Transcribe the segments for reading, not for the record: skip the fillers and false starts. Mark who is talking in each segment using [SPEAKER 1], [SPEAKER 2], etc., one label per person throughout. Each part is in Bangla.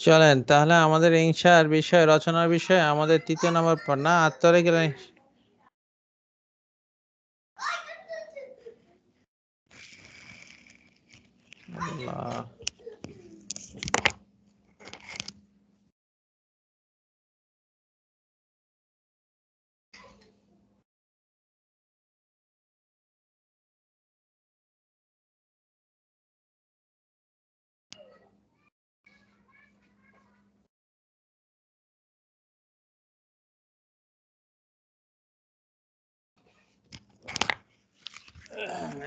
[SPEAKER 1] চলেন তাহলে আমাদের ইনশার বিষয় রচনার বিষয় আমাদের 3য় নম্বর না আত্মরে গেলেন আল্লাহ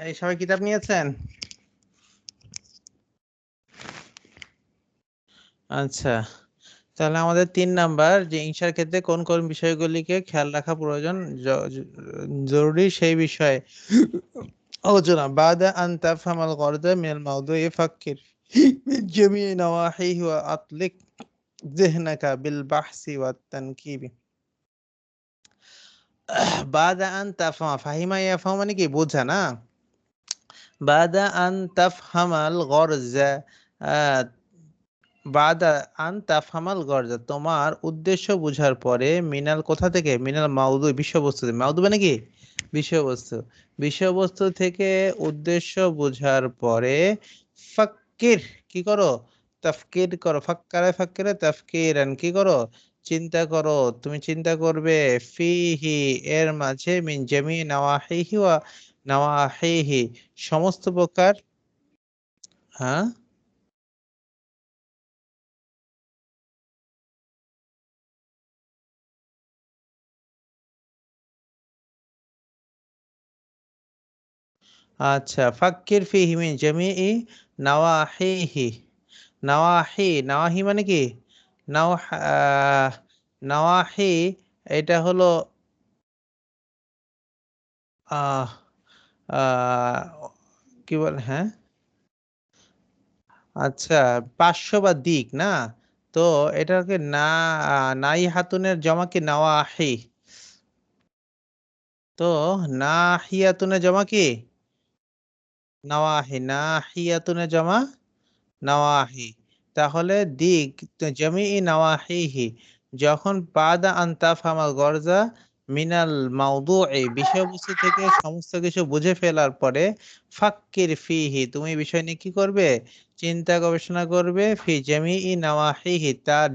[SPEAKER 1] এই সবাই কিতাব নিয়েছেন? আচ্ছা, তাহলে আমাদের 3 নাম্বার যে ইনশার ক্ষেত্রে কোন কোন বিষয়গুলিকে খেয়াল রাখা প্রয়োজন জরুরি সেই বিষয়ে আলোচনা। বাদা আন তাফহামাল গরদা মিনাল মাওদুই ফাক্কির মিন জামিই নওয়াহিহি ওয়া আতলিক যিহনাকা বিল বাহসি ওয়াত তানকিবি। বাদা আন তাফহামা, ফাহিমা ইয়াফহামু মানে কি বোঝা না? বাদা আন তাফহামাল গরজা, বাদা আন তাফহামাল গরজা, তোমার উদ্দেশ্য বুঝার পরে, মিনাল কোথা থেকে, মিনাল মাউদু বিষয়বস্তু, মাউদু মানে কি বিষয়বস্তু, বিষয়বস্তু থেকে উদ্দেশ্য বুঝার পরে ফাক্কির কি করো, তাফকির করো, ফাক্কারে ফাক্কিরে তাফকিরান কি করো, চিন্তা করো, তুমি চিন্তা করবে, ফিহি এর মাঝে, মিন জামি নাওয়াহিহি ওয়া নাওয়াহিহি সমস্ত প্রকার, হ্যাঁ আচ্ছা, ফাক্কির ফিহি মিন জামিই নাওয়াহিহি, নাওয়াহি, নাওয়াহি মানে কি নাওয়াহি, এটা হলো আহ আহ কি বলে, হ্যাঁ আচ্ছা, পার্শ্ব বা দিক না, তো এটাকে না, নাই হাতুনের জমা কি নাওয়াহি, তো নাহিয়াতুনের জমা কি নাওয়াহি, নাহিয়াতুনের জমা নাওয়াহি, তাহলে দিক জামিই নাওয়াহিহি, যখন বাদা আন তাফহামাল গরজা মিনাল মাউদুই বিষয়বস্তু থেকে সমস্ত কিছু বুঝে ফেলার পরে, ফাক্কির ফিহি তুমি বিষয় নিয়ে কি করবে, চিন্তা গবেষণা করবে, ফি জামিই নাওয়াহিহি তার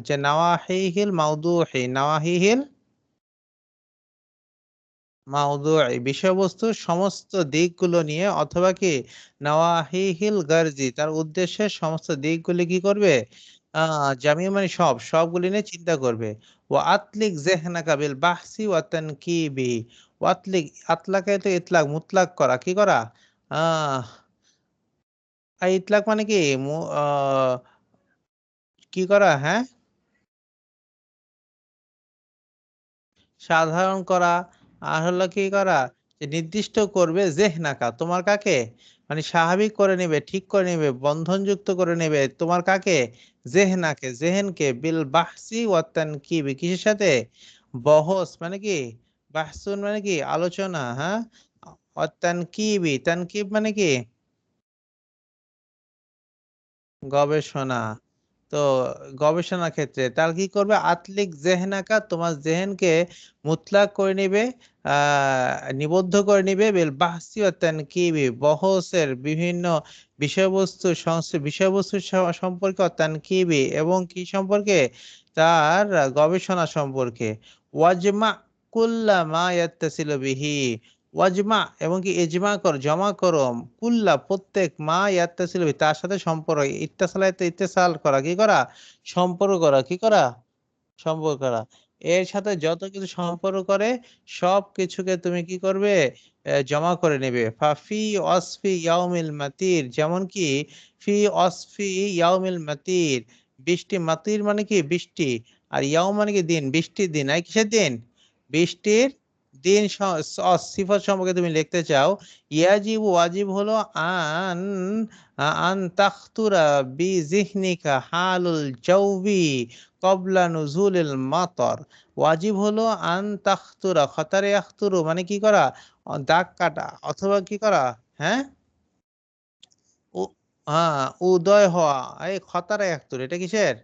[SPEAKER 1] যে নাওয়াহিহিল মাউদুহি, নাওয়াহিহিল মাউদুই বিষয়বস্তুর সমস্ত দিকগুলো নিয়ে, অথবা কি নাওয়াহিহিল গারজি তার উদ্দেশ্যের সমস্ত দিকগুলি কি করবে, জামি মানে সবগুলি নিয়ে চিন্তা করবে। ও আতলিক জেহনাকা বিল বাহসি ওয়া তানকিবি, ওয়াতলিক আতলাকে তো ইতলাক মুতলাক করা কি করা, আহ ইতলাক মানে কি কি করা, হ্যাঁ সাধারণ করা, আর হলো কি করা, যে নির্দিষ্ট করবে জেহনাকা তোমার কাকে, মানে স্বাভাবিক করে নেবে, ঠিক করে নেবে, বন্ধনযুক্ত করে নেবে তোমার কাকে, জেহনাকে জেহেনকে, বিল বাহসি ওয়াত তানকিবি কিসের সাথে, বহস মানে কি, বাহসুন মানে কি আলোচনা, হ্যাঁ ওয়াত তানকিবি, তানকিব মানে কি গবেষণা, তো গবেষণা ক্ষেত্রে তার কি করবে, আতলিক জেহনাকা তোমার জেহেনকে মুতলাক করে নিবে, নিবদ্ধ করে নিবে, বিল বাহসি ওয়া তানকিবি বহসের বিভিন্ন বিষয়বস্তু বিষয়বস্তু সম্পর্কে, তানকিবি এবং কি সম্পর্কে, তার গবেষণা সম্পর্কে, ওয়াজমা কুল্লা মা ইয়াত্তাসিলু বিহি, ওয়াজমা এবং কি ইজমা কর জমা করো, কুল্লা প্রত্যেক, মা ইয়াত্তাসিলু বিহি তার সাথে সম্পর্ক, ইত্তাসালাতে ইত্তেসাল করা কি করা, সম্পর্ক করা কি করা, সম্পর্ক করা, এর সাথে যত কিছু সম্পর্ক করে সব কিছুকে তুমি কি করবে, জমা করে নেবে। ফাফি অসফি ইয়াউমিল মাতির, যেমন কি ফি অসফি ইয়াউমিল মাতির, বৃষ্টি, মাতির মানে কি বৃষ্টি, আর ইয়াউম মানে কি দিন, বৃষ্টির দিন, এই কিসের দিন, বৃষ্টির দিন, সিফত সম্পর্কে তুমি লিখতে চাও, ইয়াজিব ওয়াজিব হলো আন আন তাখতুরা বি জিহনিকা হালুল জাওবি কবলা নুজুলিল মাতর, ওয়াজিব হলো আন তাখতুরা, খতারে আখতুরু মানে কি করা, দাগ কাটা, অথবা কি করা, হ্যাঁ হ্যাঁ, উদয় হওয়া। এই খতারা একতুর, এটা কিসের?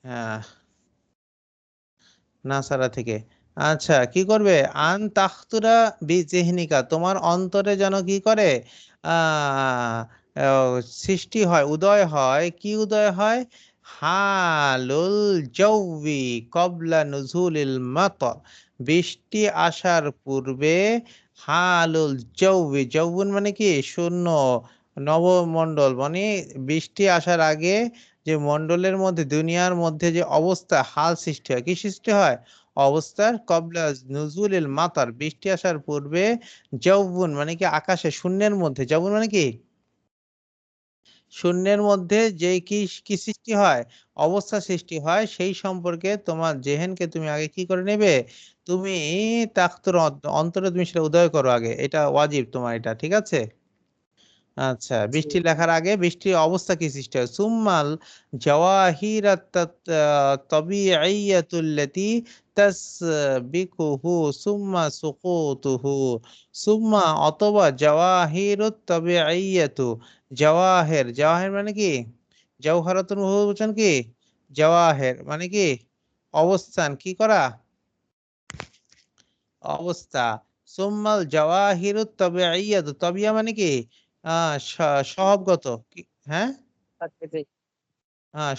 [SPEAKER 1] হ্যাঁ, নাসারা থেকে। আচ্ছা, কি করবে? আন তাখতুরা বিজিহনিকা, তোমার অন্তরে যেন কি করে? আহ আহ, সৃষ্টি হয়, উদয় হয়। কি উদয় হয়? হালুল জাউবি কবলা নুজুলিল মাতর, বৃষ্টি আসার পূর্বে। হালুল জাউবি, যৌবন মানে কি? শূন্য। নবমণ্ডল মানে বৃষ্টি আসার আগে যে মণ্ডলের মধ্যে, দুনিয়ার মধ্যে যে অবস্থা, হাল সৃষ্টি হয়, কি সৃষ্টি হয়? অবস্থার কবলা নুজুলিল মাতার, বৃষ্টি আসার পূর্বে। যৌবন মানে কি? আকাশে, শূন্যের মধ্যে। যৌবন মানে কি? শূন্যের মধ্যে যে কি কি সৃষ্টি হয়? অবস্থা সৃষ্টি হয়, সেই সম্পর্কে তোমার জেহেনকে তুমি আগে কি করে নেবে? তুমি তাখতুর অন্তরে তুমি সেটা উদয় করো আগে, এটা ওয়াজিব তোমার, এটা ঠিক আছে? আচ্ছা,
[SPEAKER 2] জি।
[SPEAKER 1] বৃষ্টি লেখার আগে বৃষ্টির অবস্থা কি সৃষ্টি হয়? সুম্মাল জাওয়াহিরাত তাবিঈয়াতুল্লাতী তাসবিকুহু সুম্মা সুকুতুহু। সুম্মা অতবা জাওয়াহিরুত তাবিঈয়াতু, জাওয়াহির, জাওয়াহির মানে কি? জাওহারাতুল বহুবচন কি? জাওয়াহির মানে কি? অবস্থান, কি করা? অবস্থা। সুম্মাল জাওয়াহিরুত তাবিঈয়াতু, তাবিয়া মানে কি? স্বভাবগত। কি? হ্যাঁ,
[SPEAKER 2] প্রাকৃতিক।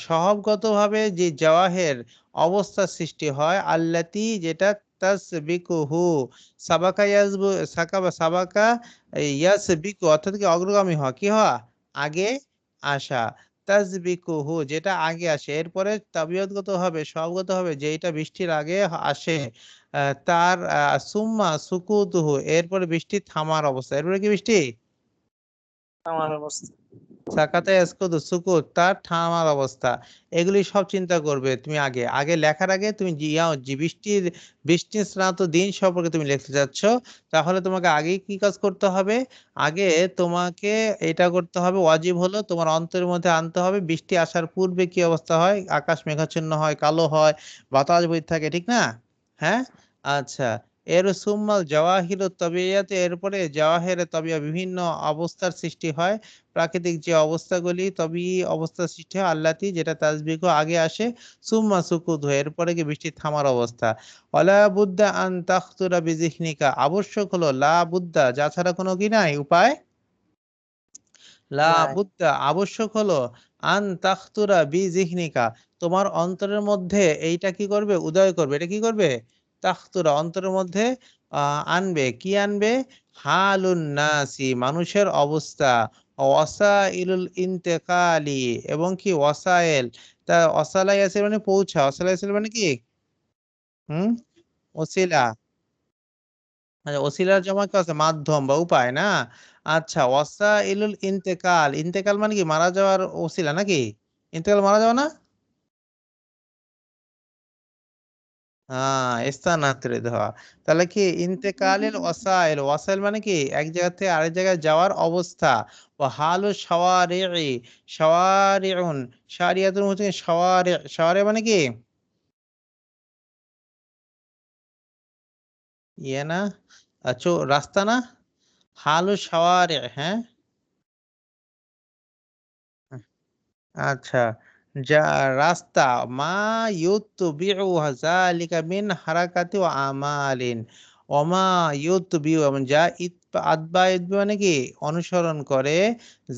[SPEAKER 1] স্বভাবগতভাবে যে জাওয়াহের অবস্থা সৃষ্টি হয়, আল্লাতি যেটা তাসবিকুহু, সাবাকা ইয়াসবু, সাবাকা ইয়াসবিকু অর্থাৎ কি? অগ্রগামী হওয়া, কি হওয়া? আগে আসা। তাসবিকুহু যেটা আগে আসে, এরপরে তাবিয়তগত হবে, স্বভাবগত হবে, যে এটা বৃষ্টির আগে আসে। তার সুম্মা সুকুতুহু, এরপরে বৃষ্টি থামার অবস্থা। এরপরে কি বৃষ্টি?
[SPEAKER 2] আমার অবস্থা।
[SPEAKER 1] সাকাতা ইয়াসকুতু, সুকুত, তার থামার অবস্থা। এগুলি সব চিন্তা করবে তুমি আগে। আগে লেখার আগে তুমি বৃষ্টির স্নাত দিন সম্পর্কে তুমি লিখতে যাচ্ছ, তাহলে তোমাকে আগেই কি কাজ করতে হবে? আগে তোমাকে এটা করতে হবে, ওয়াজিব হলো তোমার অন্তরের মধ্যে আনতে হবে বৃষ্টি আসার পূর্বে কি অবস্থা হয়। আকাশ মেঘাচ্ছন্ন হয়, কালো হয়, বাতাস বইতে থাকে, ঠিক না? হ্যাঁ। আচ্ছা, এর সুম্মাল জাওয়াহির তবিয়াতে, এরপরে জাওয়াহের তবিয়া, বিভিন্ন অবস্থার সৃষ্টি হয়। প্রাকৃতিক যে অবস্থাগুলি, তবে অবস্থা সৃষ্টি হয় আল্লাতি, যেটা তাসবিহ আগে আসে। সুম্মা সুকুত হয়ে, এরপরে কি? বৃষ্টি থামার অবস্থা। ওয়ালা বুদ্দা আন তাখতুরা বিজিহনিকা, আবশ্যক হলো, লা বুদ্দা, যা ছাড়া কোনো কি নাই, উপায় লা
[SPEAKER 2] নাই।
[SPEAKER 1] বুদ্দা, আবশ্যক হলো, আন তাখতুরা বিজিহনিকা, তোমার অন্তরের মধ্যে এইটা কি করবে? উদয় করবে। এটা কি করবে? তাখতুরা, অন্তরের মধ্যে আনবে। কি আনবে? হালুন নাসি, মানুষের অবস্থা। ওয়াসাইলুল ইন্তেকালি, এবং কি? ওয়াসাইল, তা ওয়াসালাই আছে মানে পৌঁছা, ওয়াসালাই আছে মানে কি? হুম, ওসিলা। আচ্ছা, ওসিলার জমা কি আছে? মাধ্যম বা উপায় না? আচ্ছা, ওয়াসাইলুল ইন্তেকাল, ইন্তেকাল মানে কি? মারা যাওয়ার ওসিলা নাকি? ইন্তেকাল মারা যাওয়া না? স্থানান্তরে দেওয়া। তাহলে কি? ইন্তেকালের ওয়াসাইল, ওয়াসাইল মানে কি? এক জায়গা থেকে আরেক জায়গায় যাওয়ার অবস্থা। ও হালু শাওয়ারি'i, শাওয়ারি'উন, শারিয়াতুন হচ্ছে শাওয়ারি মানে কি? ইয়ে না? রাস্তা না? হালু শাওয়ারি', হ্যাঁ। আচ্ছা, যা রাস্তা, মা ইউতবিউ যালিকা মিন হারাকাতি ওয়া আমালিন। ওমা ইউতবিউ, এবং যা আতবা ইতবা মানে কি? অনুসরণ করে।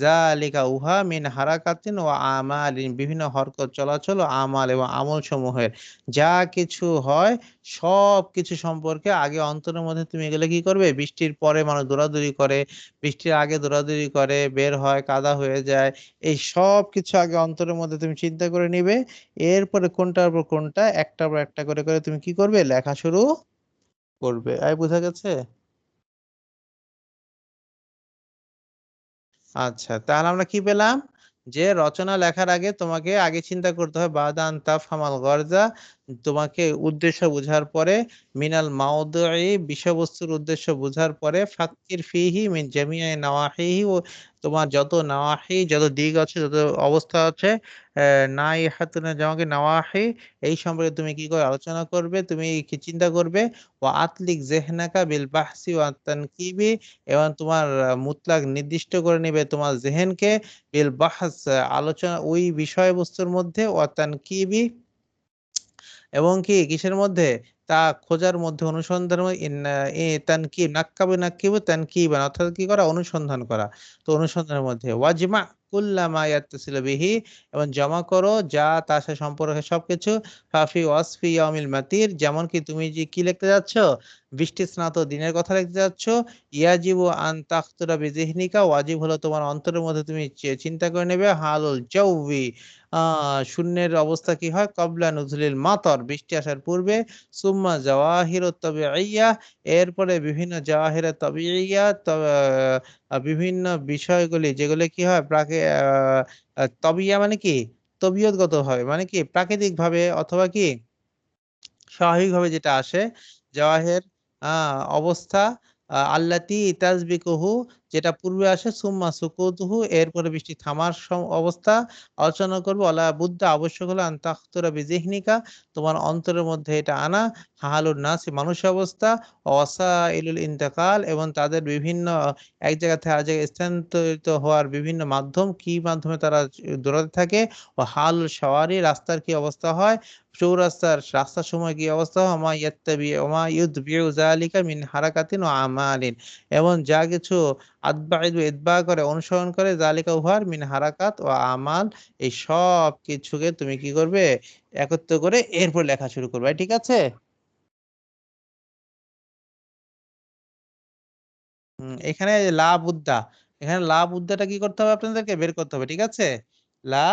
[SPEAKER 1] যালিকা উহা, মিন হারাকাতিন ওয়া আমালিন, বিভিন্ন হরকত, চলাচল ও আমাল এবং আমল সমূহের, যা কিছু হয় সব কিছু সম্পর্কে আগে অন্তরের মধ্যে তুমি এগুলো কি করবে? বৃষ্টির পরে মানুষ দৌড়াদৌড়ি করে, বৃষ্টির আগে দৌড়াদৌড়ি করে, বের হয়, কাদা হয়ে যায়, এই সব কিছু আগে অন্তরের মধ্যে তুমি চিন্তা করে নিবে। এরপরে কোনটার পর কোনটা, একটার পর একটা করে করে তুমি কি করবে? লেখা শুরু করবে। বোঝা গেছে? আচ্ছা, তাহলে আমরা কি পেলাম? যে রচনা লেখার আগে তোমাকে আগে চিন্তা করতে হয়, বাদান তাফহামাল গরজা, তোমাকে উদ্দেশ্য বোঝার পরে মিনাল মাউদুই বিষয়বস্তুর উদ্দেশ্য বোঝার পরে ফাক্কির ফিহি মিন জামিআ নাওয়াহিহি ও তোমার যত নাওয়াহি যত দিক আছে যত অবস্থা আছে নাইহাতুন জামাকে নাওয়াহি এই সম্পর্কে তুমি কি করে আলোচনা করবে তুমি কি চিন্তা করবে ও আতলিক জেহনাকা বিল বাহসি ওয়া তানকিবি এবং তোমার মুতলাক নির্দিষ্ট করে নেবে তোমার জেহেনকে বিল বাহস আলোচনা ওই বিষয়বস্তুর মধ্যে ও তানকিবি এবং কি কিসের মধ্যে তা খোঁজার মধ্যে অনুসন্ধানের মধ্যে তানকিব নাক্কাবু নাক্কিবু তানকিবান অর্থাৎ কি করা অনুসন্ধান করা তো অনুসন্ধানের মধ্যে ওয়াজমা কুল্লামা ইয়াত্তাসিলু বিহি এবং জমা করো যা তার সাথে সম্পর্কে সবকিছু ফাফি ওয়াসফি ইয়াউমিল মাতির যেমন কি তুমি যে কি লিখতে যাচ্ছ বৃষ্টি স্নাত দিনের কথা লিখতে যাচ্ছ ইয়াজিবু আন তাখতুরা বিজিহনিকা ওয়াজিব হলো তোমার অন্তরের মধ্যে তুমি চিন্তা করে নেবে হালুল জাউবি শূন্যের অবস্থা কি হয় কবলা নুজুলিল মাতর বৃষ্টি আসার পূর্বে সুম্মা জাওয়াহির তাবিইয়া এরপরে বিভিন্ন জাওয়াহির তাবিইয়া বিভিন্ন বিষয়গুলি যেগুলি কি হয় তবিয়া মানে কি তবিয়তগত ভাবে মানে কি প্রাকৃতিক ভাবে অথবা কি স্বাভাবিকভাবে যেটা আসে জাওয়াহের অবস্থা আল্লাতি তাসবিকুহু যেটা পূর্বে আসে সুম্মা সুকুতুহু এরপরে বৃষ্টি থামার অবস্থা আলোচনা করবো আলা বুদ্ধা আবশ্যক হলো আন্তাখতুরা বিজিহনিকা তোমার অন্তরের মধ্যে এটা আনা হালুন নাসি মানুষের অবস্থা ওয়াসাইলুল ইন্তেকাল এবং তাদের বিভিন্ন এক জায়গা থেকে আরেক জায়গায় স্থানান্তরিত হওয়ার বিভিন্ন মাধ্যম কি মাধ্যমে তারা দৌড়াতে থাকে ও হাল সওয়ারি রাস্তার কি অবস্থা হয় রাস্তার সময় কি অবস্থা হয় ওমা ইউতবিউ যালিকা মিন হারাকাতিন ওয়া আমালিন এবং যা কিছু ইতবা করে অনুসরণ করে জালিকা উহার মিন হারাকাত ও আমাল এই সব কিছুকে তুমি কি করবে একত্র করে এরপর লেখা শুরু করবে ঠিক আছে এখানে লা বুদ্দা এখানে লা বুদ্দাটা কি করতে হবে আপনাদেরকে বের করতে হবে ঠিক আছে লা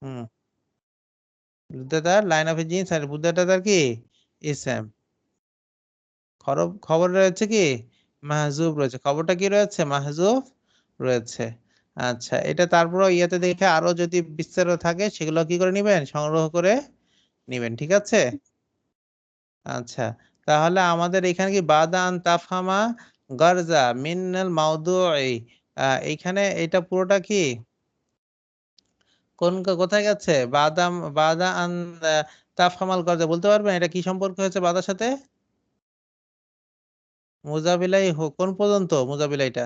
[SPEAKER 1] হুম বুদ্দাটার লাইন অফ জিন্স আর বুদ্দাটা তার কি ইসেম খবর রয়েছে কি মাহজুব রয়েছে খবরটা কি রয়েছে মাহজুব রয়েছে আচ্ছা এটা তারপরে ইয়াতে দেখে আরো যদি বিস্তারিত থাকে সেগুলো কি করে নিবেন সংগ্রহ করে নিবেন ঠিক আছে আচ্ছা তাহলে আমাদের এখানে কি বাদান তাফহামা গারজা মিনাল মাউদুই এইখানে এটা পুরোটা কি কোথায় গেছে বাদা আন তাফহামাল গারজা বলতে পারবেন এটা কি সম্পর্ক হয়েছে বাদার সাথে মুজাবিলাই কোন পর্যন্ত মুজাবিলাইটা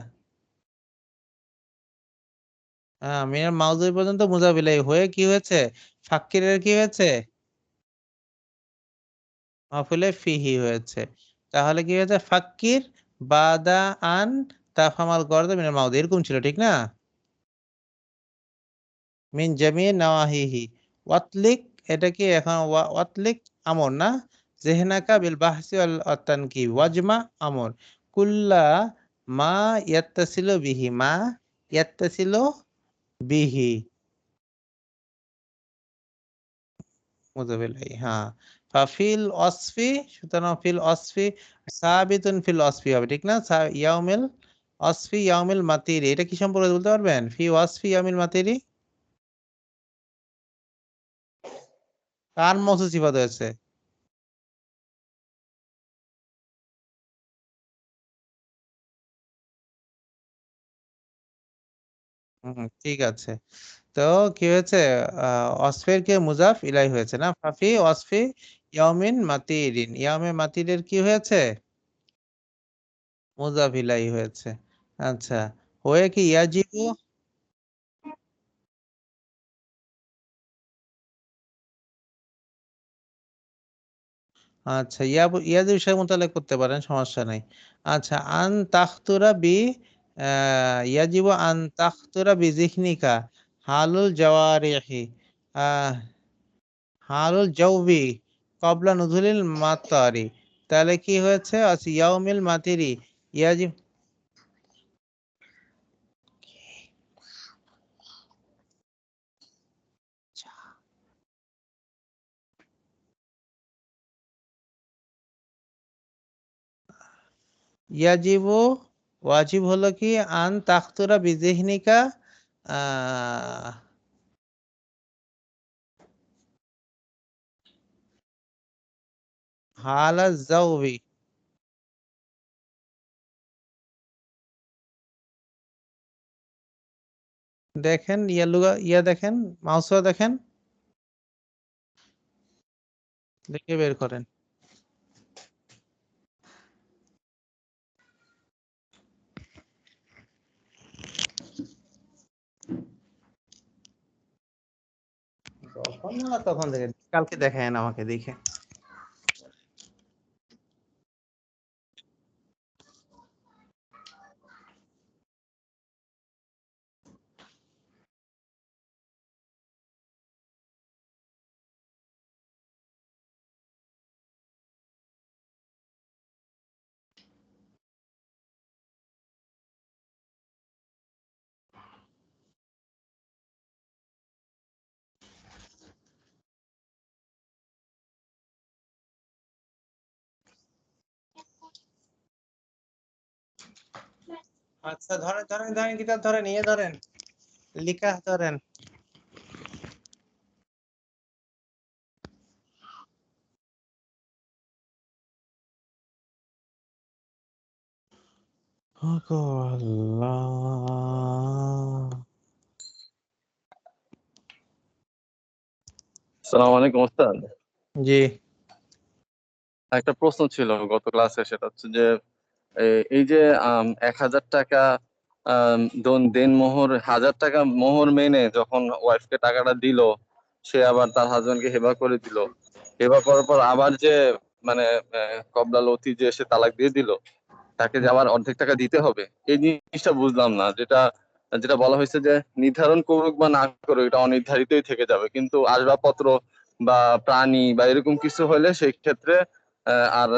[SPEAKER 1] হ্যাঁ মিনাল মাউজুই পর্যন্ত মুজাবিলাই হয়ে কি হয়েছে ফাক্কিরের কি হয়েছে মাহফিলে ফিহি হয়েছে তাহলে কি হয়েছে ফাক্কির বাদা আন তাফহামাল গর্দ মিনাল মাউদ এরকম ছিল ঠিক না মিন জামি নাওয়াহিহি ওয়াতলিক এটা কি এখন ওয়াতলিক আমর না জেহনাকা বিল বাহসি ওয়াল তানকিব ওয়াজমা আমর কুল্লা মা ইয়াত্তাসিলু বিহি মা ইয়াত্তাসিলু বিহি মুজাবিলাই হ্যাঁ ফাফিল অসফি সুতরাং ফিল অসফি সাবিতুন ফিল অসফি হবে ঠিক না ইয়াউমিল অসফি ইয়াউমিল মাতিরি এটা কি সম্পর্কে বলতে পারবেন ফি অসফি ইয়াউমিল মাতিরি কার মৌসুফ সিফাত হয়েছে ঠিক আছে তো কি হয়েছে অসফের কে মুজাফ ইলাই হয়েছে না ফাফি অসফি ইয়াউমিন মাতিরিন ইয়াউমে মাতিরের কি হয়েছে মুজাফ ইলাই হয়েছে আচ্ছা হয়ে কি ইয়াজিবু আচ্ছা ইয়াদের বিষয় মোতালেক করতে পারেন সমস্যা নাই আচ্ছা আন তাখতুরা বি ইয়াজিবু আন তাখতুরা বি জিহনিকা হালুল জাওয়ারিহি আহ হালুল জাউবি কবলা নুজুলিল মাতারি তাহলে কি হয়েছে আচ্ছা ইয়াউমিল মাতিরি ইয়াজিব ইয়াজিবু ওয়াজিব হলো কি আন তাখতুরা বি জিহনিকা আহ হালা জাউবি। দেখেন ইয়া দেখেন, মাউসও দেখেন, দেখে বের করেন। যখন না তখন দেখেন, কালকে দেখায়েন আমাকে দেখে। আচ্ছা ধরেন ধরেন ধরেন, কিতাব ধরেন, ইয়ে ধরেন, লিখা ধরেন। ওগো আল্লাহ।
[SPEAKER 3] আসসালামু আলাইকুম ওস্তাদ।
[SPEAKER 1] জি
[SPEAKER 3] একটা প্রশ্ন ছিল গত ক্লাসে, সেটা হচ্ছে যে এই যে ১,০০০ টাকা দেনমোহর, ১,০০০ টাকা মোহর মেনে যখন ওয়াইফকে টাকাটা দিল, সে আবার তার হাজবেন্ডকে হেবা করে দিল। হেবা করার পর আবার যে মানে কবলা লতি যে সে তালাক দিয়ে দিল, তাকে যে আবার অর্ধেক টাকা দিতে হবে, এই জিনিসটা বুঝলাম না। যেটা যেটা বলা হয়েছে যে নির্ধারণ করুক বা না করুক, এটা অনির্ধারিতই থেকে যাবে, কিন্তু আসবাবপত্র বা প্রাণী বা এরকম কিছু হলে সেই ক্ষেত্রে আর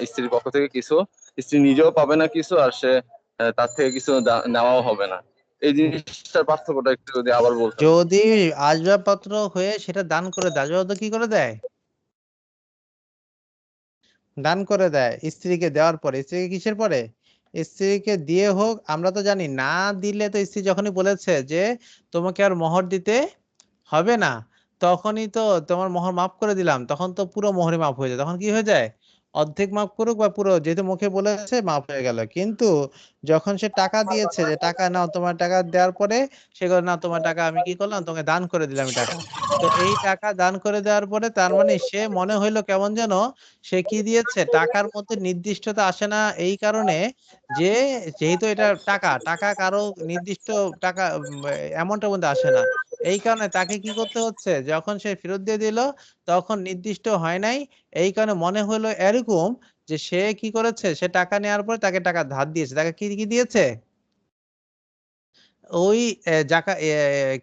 [SPEAKER 3] স্ত্রীর পক্ষ থেকে কিছু, স্ত্রী নিজেও পাবে না কিছু, আর সে তার থেকে কিছু নেওয়াও হবে না। এই জিনিসটার পার্থক্যটা একটু যদি আবার বলতেন।
[SPEAKER 1] যদি আসবাবপত্র হয়ে সেটা দান করে দেয়, আসবাবপত্র কি করে দেয়? দান করে দেয় স্ত্রীকে দেওয়ার পরে। স্ত্রীকে কিসের পরে? স্ত্রীকে দিয়ে হোক, আমরা তো জানি না দিলে তো স্ত্রী যখনই বলেছে যে তোমাকে আর মোহর দিতে হবে না, তখনই তো তোমার মোহর মাফ করে দিলাম, তখন তো পুরো মোহরই মাফ হয়ে যায়। তখন কি হয়ে যায়? অর্ধেক মাফ করুক বা পুরো, যেহেতু মুখে বলেছে মাফ হয়ে গেল। কিন্তু যখন সে টাকা দিয়েছে, যে টাকা নাও, তোমার টাকা দেওয়ার পরে সে বলে, না তোমার টাকা আমি কি করলাম, তোমাকে দান করে দিলাম এই টাকা। তো এই টাকা দান করে দেওয়ার পরে তার মানে সে মনে হইলো কেমন যেন সে কি দিয়েছে, টাকার মধ্যে নির্দিষ্টতা আসে না এই কারণে যে, যেহেতু এটা টাকা, টাকা কারো নির্দিষ্ট টাকা অ্যামাউন্টের মধ্যে আসে না। এই কারণে তাকে কি করতে হচ্ছে, যখন সে ফেরত দিয়ে দিল তখন নির্দিষ্ট হয় নাই। এই কারণে মনে হলো এরকম যে সে কি করেছে, সে টাকা নেওয়ার পরে তাকে টাকা ধার দিয়েছে। তাকে কি কি দিয়েছে? ওই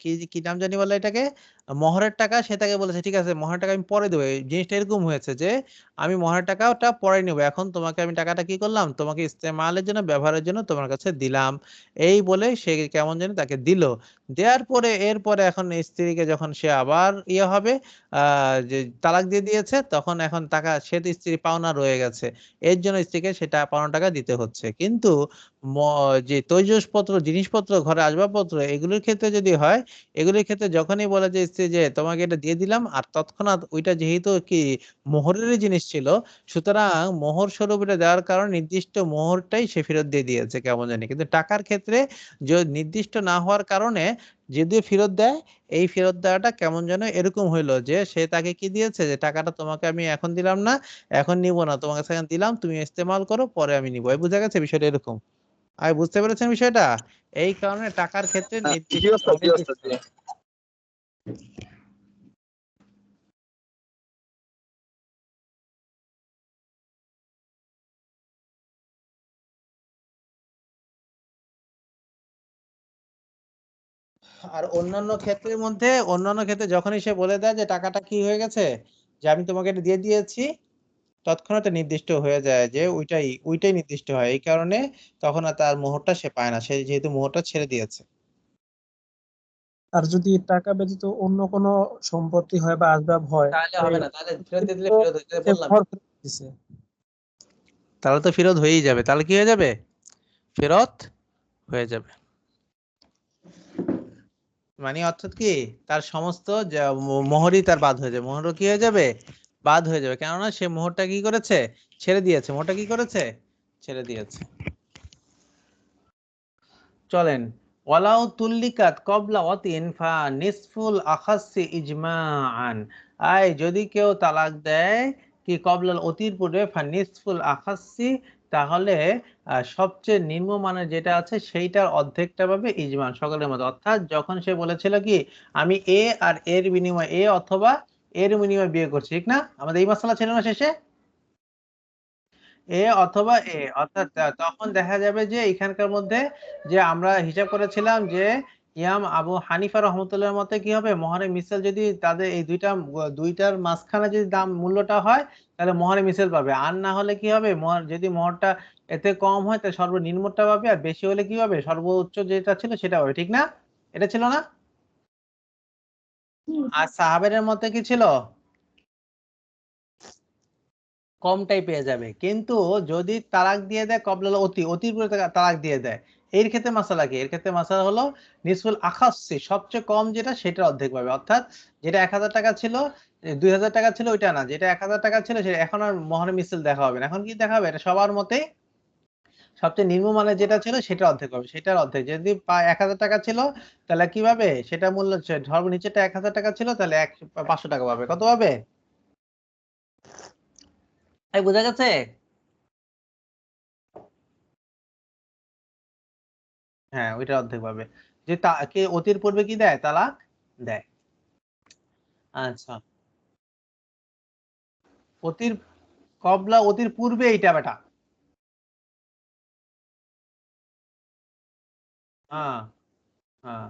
[SPEAKER 1] কি কি নাম জানি বলে এটাকে, মহরের টাকা। সে তাকে বলেছে ঠিক আছে মহরের টাকা আমি পরে দেবো। এই জিনিসটা এরকম হয়েছে যে আমি মহরের টাকাটা পরে নেবো, এখন তোমাকে আমি টাকাটা কি করলাম, তোমাকে ইস্তেমালের জন্য, ব্যবহারের জন্য তোমার কাছে দিলাম। এই বলে সে কেমন জানি তাকে দিল। দেওয়ার পরে এরপরে এখন স্ত্রীকে যখন সে আবার ইয়ে হবে, যে তালাক দিয়ে দিয়েছে, তখন এখন টাকা, সে তো স্ত্রী পাওনা রয়ে গেছে, এর জন্য স্ত্রীকে সেটা পাওনা টাকা দিতে হচ্ছে। কিন্তু যে তৈজসপত্র, জিনিসপত্র, ঘরে আসবাবপত্র, এগুলোর ক্ষেত্রে যদি হয়, এগুলোর ক্ষেত্রে যখনই বলে যে স্ত্রী যে তোমাকে এটা দিয়ে দিলাম, আর তৎক্ষণাৎ ওইটা যেহেতু কি মোহরেরই জিনিস ছিল, সুতরাং মোহর স্বরূপ এটা দেওয়ার কারণে নির্দিষ্ট মোহরটাই সে ফেরত দিয়ে দিয়েছে কেমন জানি। কিন্তু টাকার ক্ষেত্রে যে নির্দিষ্ট না হওয়ার কারণে যদি ফেরত দেয়, এই ফেরত দেওয়াটা কেমন যেন এরকম হইলো যে সে তাকে কি দিয়েছে, যে টাকাটা তোমাকে আমি এখন দিলাম না, এখন নিব না, তোমাকে সেখানে দিলাম, তুমি ইস্তেমাল করো, পরে আমি নিবো। বুঝা গেছে বিষয়টা এরকম? আমি বুঝতে পেরেছেন বিষয়টা? এই কারণে টাকার ক্ষেত্রে
[SPEAKER 3] জি
[SPEAKER 1] নির্দিষ্ট
[SPEAKER 3] ওস্তাদ, জি
[SPEAKER 1] অনির্দিষ্ট।
[SPEAKER 3] ওস্তাদ, জি।
[SPEAKER 1] আর অন্যান্য ক্ষেত্রের মধ্যে, অন্যান্য ক্ষেত্রে যখনই সে বলে দেয় যে টাকাটা কি হয়ে গেছে, যে আমি তোমাকে এটা দিয়ে দিয়েছি, তৎক্ষণাৎ নির্দিষ্ট হয়ে যায় যে ওইটাই ওইটাই নির্দিষ্ট হয়। এই কারণে তখন আর তার মোহরটা সে পায় না, সে যেহেতু মোহরটা ছেড়ে দিয়েছে।
[SPEAKER 2] আর যদি টাকা ব্যতীত অন্য কোনো সম্পত্তি হয় বা আসবাব হয়,
[SPEAKER 1] তাহলে হবে না, তাহলে ফেরত দিয়ে দিলে
[SPEAKER 2] তো
[SPEAKER 1] ফেরত হয়ে যাবে,
[SPEAKER 2] সে
[SPEAKER 1] বললাম।
[SPEAKER 2] মোহর ফেরত দিছে।
[SPEAKER 1] তাহলে তো ফেরত হয়েই যাবে, তাহলে কি হয়ে যাবে, ফেরত হয়ে যাবে। মানে অর্থাৎ কি, তার সমস্ত মোহরই তার বাদ হয়ে যাবে, মোহরও কি হয়ে যাবে, বাদ হয়ে যাবে, কেননা সে মোহরটা কি করেছে, ছেড়ে দিয়েছে, মোহরটা কি করেছে, ছেড়ে দিয়েছে। চলেন, ওয়ালাউ তুল্লিকাত কবলা ওয়াতিন ফা নিসফুল আখাসসি ইজমাআন, আই যদি কেউ তালাক দেয় কি কবলাল অতির পূর্বে ফা নিসফুল আখাসসি, তাহলে সবচেয়ে নিম্নমানের যেটা আছে সেইটার অর্ধেকটা পাবে ইজমান, সকলের মতো। অর্থাৎ যখন সে বলেছিল কি আমি এ আর এর বিনিময়ে, এ অথবা এর বিনিময়ে বিয়ে করছি, ঠিক না? আমাদের এই মাসালা ছিল না শেষে, এ অথবা এ, অর্থাৎ তখন দেখা যাবে যে এখানকার মধ্যে যে আমরা হিসাব করেছিলাম যে ইমাম আবু হানিফা রহমতুল্লাহর মতে কি হবে, মোহরে মিসেল যদি তাদের এই দুইটার মাঝখানে যদি দাম মূল্যটা হয় তাহলে মোহরে মিসেল পাবে, আর না হলে কি হবে, যদি মোহরটা এতে কম হয় তাহলে সর্বনিম্নটা পাবে, আর বেশি হলে কি হবে, সর্বোচ্চ যেটা ছিল সেটা হবে, ঠিক না? এটা ছিল না? আর সাহাবের মতে কি ছিল, কমটাই পেয়ে যাবে। কিন্তু যদি তালাক দিয়ে দেয় কবলাল অতির পরে তালাক দিয়ে দেয়, এর ক্ষেত্রে মাসালা কি, এর ক্ষেত্রে মাসালা হলো নিসফুল আখাসসি, সবচেয়ে কম যেটা সেটা অর্ধেক পাবে। অর্থাৎ যেটা 1000 টাকা ছিল, 2000 টাকা ছিল, ওইটা না, যেটা 1000 টাকা ছিল সেটা এখন আর মহারে মিছিল দেখা হবে না, এখন কি দেখা হবে, এটা সবার মতে সবচেয়ে নিম্নমানের যেটা ছিল সেটা অর্ধেক হবে, সেটার অর্ধেক। যদি 1000 টাকা ছিল তাহলে কি পাবে, সেটা মূল্য সর্বনিচেটা 1000 টাকা ছিল, তাহলে 500 টাকা পাবে। কত পাবে, এই বোঝা গেছে? হ্যাঁ, ওইটা অর্ধেক পাবে। যে কে অতির পূর্বে কি দেয়, তালাক দেয়। আচ্ছা, অতির কবলা অতির পূর্বে এইটা বেটা, হ্যাঁ হ্যাঁ।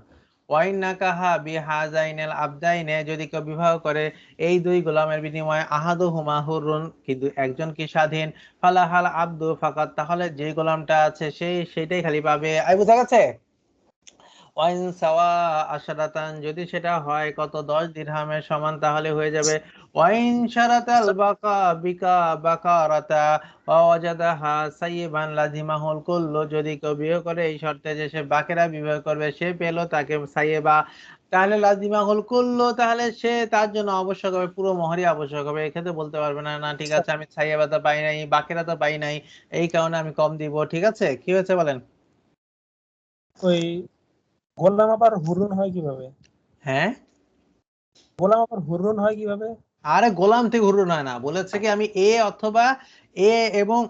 [SPEAKER 1] ওয়াইন নাকাহা বিহাজাইনাল আবদাইনে, যদি কেউ বিবাহ করে এই দুই গোলামের বিনিময়ে, আহাদুহুমা হুরুন, কিন্তু একজন কি স্বাধীন, ফালাহাল আব্দু ফাকাত, তাহলে যে গোলামটা আছে সেইটাই খালি পাবে। আই বুঝা গেছে? ওয়াইন সাওয়া আশরাতান, যদি সেটা হয় কত, 10 দিরহামের সমান, তাহলে হয়ে যাবে। ওয়াইন শারাতাল বাকা বিকা বাকারাতা ওয়াজাদাহা সাইয়িবান লাজিমাহুল কুল্লু, যদি কেউ বিয়ে করে এই শর্তে যে সে বাকেরা বিবাহ করবে, সে পেল তাকে সাইয়্যিবা, তাহলে লাজিমাহুল কুল্লু, তাহলে সে তার জন্য আবশ্যক হবে, পুরো মোহরই আবশ্যক হবে। এক্ষেত্রে বলতে পারবে না, না ঠিক আছে আমি সাইয়্যিবা তো পাই নাই, বাকেরা তো পাই নাই, এই কারণে আমি কম দিব। ঠিক আছে, কি হয়েছে বলেন?
[SPEAKER 2] ওই গোলাম আবার হুরুন হয় কিভাবে?
[SPEAKER 1] হ্যাঁ,
[SPEAKER 2] গোলাম আবার হুরুন হয় কিভাবে?
[SPEAKER 1] আরে গোলাম থেকে হুরুন হয় না, বলেছে কি আমি এ অথবা এ এবং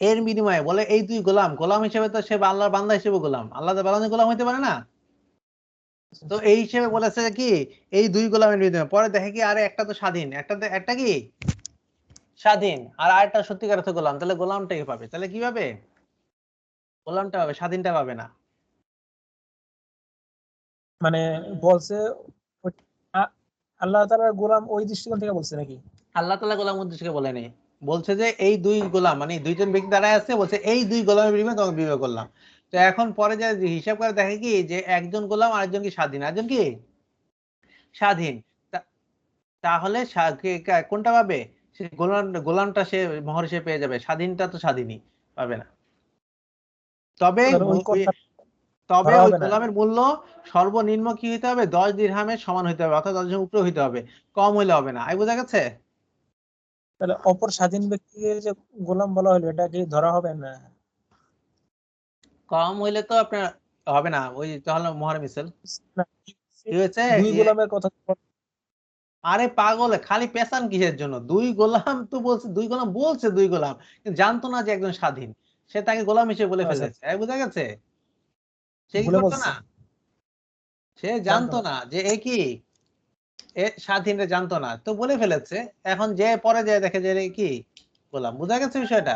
[SPEAKER 1] এর বিনিময়ে, বলে এই দুই গোলাম, গোলাম হিসেবে তো সে আল্লাহর বান্দা হিসেবে গোলাম, আল্লাহ বান্দা গোলাম হইতে পারে না? তো এই হিসেবে বলেছে কি এই দুই গোলামের বিনিময়ে, পরে দেখে কি আরে একটা তো স্বাধীন, একটা কি স্বাধীন, আর আরেকটা সত্যিকার অর্থে গোলাম, তাহলে গোলামটাই পাবে। তাহলে কি পাবে, গোলামটা পাবে, স্বাধীনটা পাবে না।
[SPEAKER 2] মানে বলছে আ- আল্লাহ তাআলার গোলাম ওই দৃষ্টিকোণ থেকে বলছে নাকি?
[SPEAKER 1] আল্লাহ তাআলা গোলাম উদ্দেশ্যকে বলেনি, বলছে যে এই দুই গোলাম, মানে দুইজন ব্যক্তি দাঁড়ায় আছে, বলছে এই দুই গোলামের বিনিময়ে তোমাকে বিবাহ করলাম। তো এখন পরে যে হিসাব করে দেখে কি যে একজন গোলাম, আরেকজন কি স্বাধীন, আরেকজন কি স্বাধীন। তাহলে কোনটা পাবে, সে গোলামটা সে মোহর হিসেবে পেয়ে যাবে, স্বাধীনটা তো স্বাধীনই পাবে না। তবে
[SPEAKER 2] তাহলে ওই কথা
[SPEAKER 1] তবে
[SPEAKER 2] ধরা
[SPEAKER 1] ওই
[SPEAKER 2] হবে না।
[SPEAKER 1] গোলামের মূল্য সর্বনিম্ন কি হইতে হবে, 10 দিরহামের সমান হইতে হবে, অর্থাৎ 10 দিরহামের উপরে হইতে হবে, কম হইলে হবে না। আই বোঝা গেছে?
[SPEAKER 2] তাহলে অপর স্বাধীন ব্যক্তিকে যে গোলাম বলা হলো এটা কি ধরা হবে না?
[SPEAKER 1] কম হইলে তো আপনার হবে না, ওই তাহলে মহার মিছিল।
[SPEAKER 2] না,
[SPEAKER 1] কি হয়েছে
[SPEAKER 2] দুই
[SPEAKER 1] যে,
[SPEAKER 2] গোলামের কথা
[SPEAKER 1] আরে পাগল, খালি পেছান কিসের জন্য, দুই গোলাম তো বলছে, দুই গোলাম বলছে, দুই গোলাম, কিন্তু জানতো না যে একজন স্বাধীন, সে তাকে গোলাম হিসেবে বলে
[SPEAKER 2] আচ্ছা,
[SPEAKER 1] ফেলেছে। এই বুঝা গেছে? সে কি
[SPEAKER 2] ভুলে
[SPEAKER 1] করতো
[SPEAKER 2] বলছে,
[SPEAKER 1] না, সে
[SPEAKER 2] জানতো
[SPEAKER 1] জানতো
[SPEAKER 2] না।
[SPEAKER 1] না যে এ কি স্বাধীনটা জানতো না, তো বলে ফেলেছে। এখন যে পরে যায় দেখে যে এ কি গোলাম। বুঝা গেছে বিষয়টা?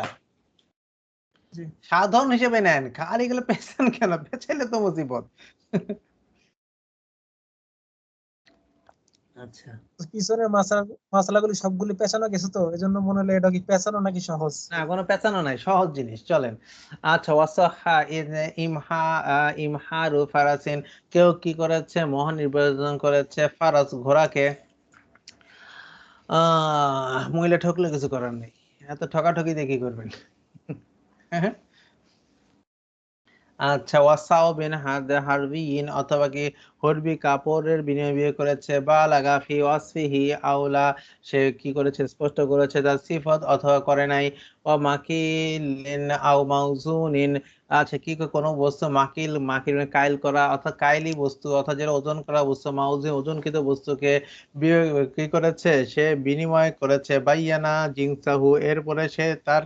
[SPEAKER 2] জি।
[SPEAKER 1] সাধারণ হিসেবে নেন, খালি এগুলো পেছান কেন, পেছাইলে তো মুসিবত। আচ্ছা,
[SPEAKER 2] পিছনের মাসালাগুলি সবগুলি পেছানো গেছে, তো এজন্য মনে হলো এটা কি পেছানো নাকি সহজ।
[SPEAKER 1] না কোনো পেছানো নাই, সহজ জিনিস। চলেন, আচ্ছা, ওয়াসাহা ইমহা ইমহারু ফারাসিন, কেউ কি করেছে, মোহর নির্বাচন করেছে ফারাস, ঘোড়াকে। মহিলা ঠকলে কিছু করার নেই, এত ঠকাঠকি দিয়ে কি করবেন? আচ্ছা, ওয়াসাও বিন হারবিয়িন অথবা কি হরবি কাপড়ের বিনিময়ে করেছে, বা লাগাফি ওয়াসফিহি আউলা সে কি করেছে স্পষ্ট করেছে তার সিফত অথবা করে নাই, ও মাকিলিন আও মাউজুনিন আচ্ছা কি কোনো বস্তু মাকিল মাকিল মানে কাইল করা অর্থাৎ কাইলি বস্তু অর্থাৎ যেটা ওজন করা বস্তু, মাউজিন ওজনকৃত বস্তুকে কি করেছে সে বিনিময় করেছে, বাইয়ানা জিনসাহু এরপরে সে তার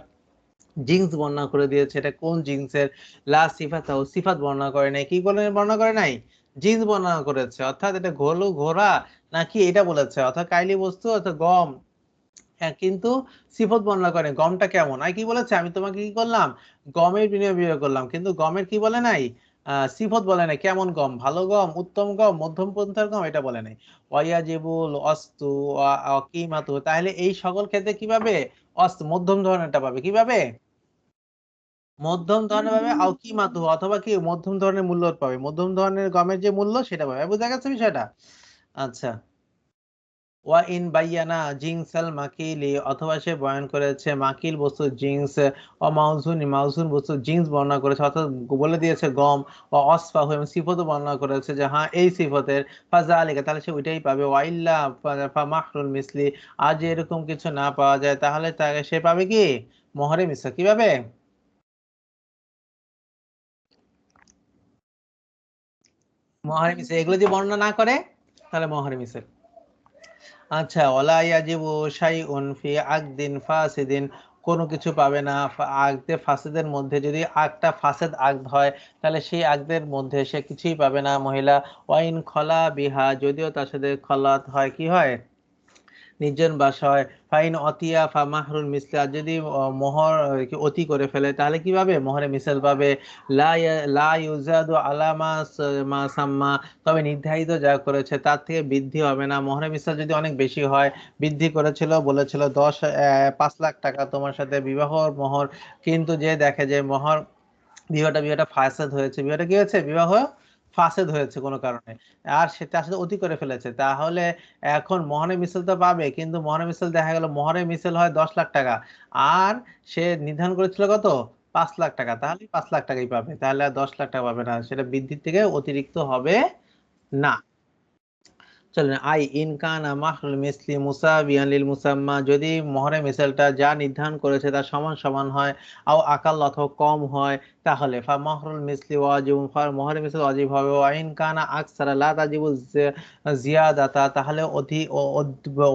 [SPEAKER 1] জিন্স বর্ণনা করে দিয়েছে। এটা কোন জিন্সের? লা সিফাতাহু সিফাত বর্ণনা করে নাই। কি বলে বর্ণনা করে নাই? জিন্স বর্ণনা করেছে। অর্থাৎ এটা ঘোড়া নাকি এটা বলেছে, অর্থাৎ কাইলি বস্তু অর্থাৎ গম। হ্যাঁ, কিন্তু সিফত বর্ণনা করে গমটা কেমন। আর কি বলেছে? আমি তোমাকে কি করলাম? গমের বিনিময় করলাম, কিন্তু গমের কি বলে নাই? সিফত বলে নাই। কেমন গম? ভালো গম, উত্তম গম, মধ্যম পন্থার গম, এটা বলে নাই। ওয়াজিবুল অস্তু কিমাতু, তাহলে এই সকল ক্ষেত্রে কিভাবে অস্ত মধ্যম ধরনেরটা পাবে, কিভাবে মধ্যম ধরনের পাবে, আও কি মাত্র অথবা কি মধ্যম ধরনের মূল্য পাবে, মধ্যম ধরনের গমের যে মূল্য সেটা পাবে। বুঝা গেছে বিষয়টা? আচ্ছা, ওয়া ইন বাইয়ানা জিনসাল মাকিলি অথবা সে বয়ান করেছে মাকিল বস্তু জিন্স, ও মাউজুনি মাউজুন বস্তু জিন্স বর্ণনা করেছে অর্থাৎ বলে দিয়েছে গম, ও অসফাহু এবং সিফত বর্ণনা করেছে যে হ্যাঁ এই সিফতের, ফাযালিকা তাহলে সে ওইটাই পাবে, ওয়াইল্লা ফামাহরুল মিসলি আর যে এরকম কিছু না পাওয়া যায় তাহলে তাকে সে পাবে কি মোহরে মিসল। কি পাবে? মোহরে মিসল। এগুলো যদি বর্ণনা না করে তাহলে মোহরে মিসল। আচ্ছা, ওয়ালা ইয়াজিবু শাইউন ফি আকদিন ফাসিদিন, কোনো কিছু পাবে না আকদে ফাসিদের মধ্যে, যদি আকটা ফাসেদ আকদ হয় তাহলে সেই আকদের মধ্যে সে কিছুই পাবে না মহিলা। ওয়াইন খলা বিহা, যদিও তার সাথে খলাত হয়, কি হয় নির্জন বাসায়, ফাইন অতিয়া ফা মাহরুল মিসলি আর যদি মোহর কি অতি করে ফেলে তাহলে কি পাবে মোহরে মিসল পাবে। লা ইউজাদু আলা মা সাম্মা, তবে নির্ধারিত যা করেছে তার থেকে বৃদ্ধি হবে না। মোহরে মিসল যদি অনেক বেশি হয়, বৃদ্ধি করেছিল বলেছিল 5 লাখ টাকা তোমার সাথে বিবাহর মোহর, কিন্তু যে দেখে যে মোহর বিবাহটা ফাসেদ হয়েছে, বিবাহটা কি হয়েছে বিবাহ ফাসেদ হয়েছে কোনো কারণে, আর সে তার সাথে অতি করে ফেলেছে, তাহলে এখন মোহরে মিছিল তো পাবে, কিন্তু মোহরে মিছিল দেখা গেল মোহরে মিছিল হয় 10 লাখ টাকা, আর সে নির্ধারণ করেছিল কত 5 লাখ টাকা, তাহলে 5 লাখ টাকাই পাবে, তাহলে আর 10 লাখ টাকা পাবে না, সেটা বৃদ্ধির থেকে অতিরিক্ত হবে না। চলেন, আই ইনকানা মাহরুল মিসলি মুসাবিয়ান লিল মুসাম্মা, যদি মহরে মিসালটা যা নির্ধারণ করেছে তার সমান সমান হয়, আও আকাল অথবা কম হয়, তাহলে ফা মাহরুল মিসলি ওয়াজিব, মহরে মিসল ওয়াজিব হবে। ওয়া ইনকানা আকসারা লা তাজিবু জিয়াদাতা, তাহলে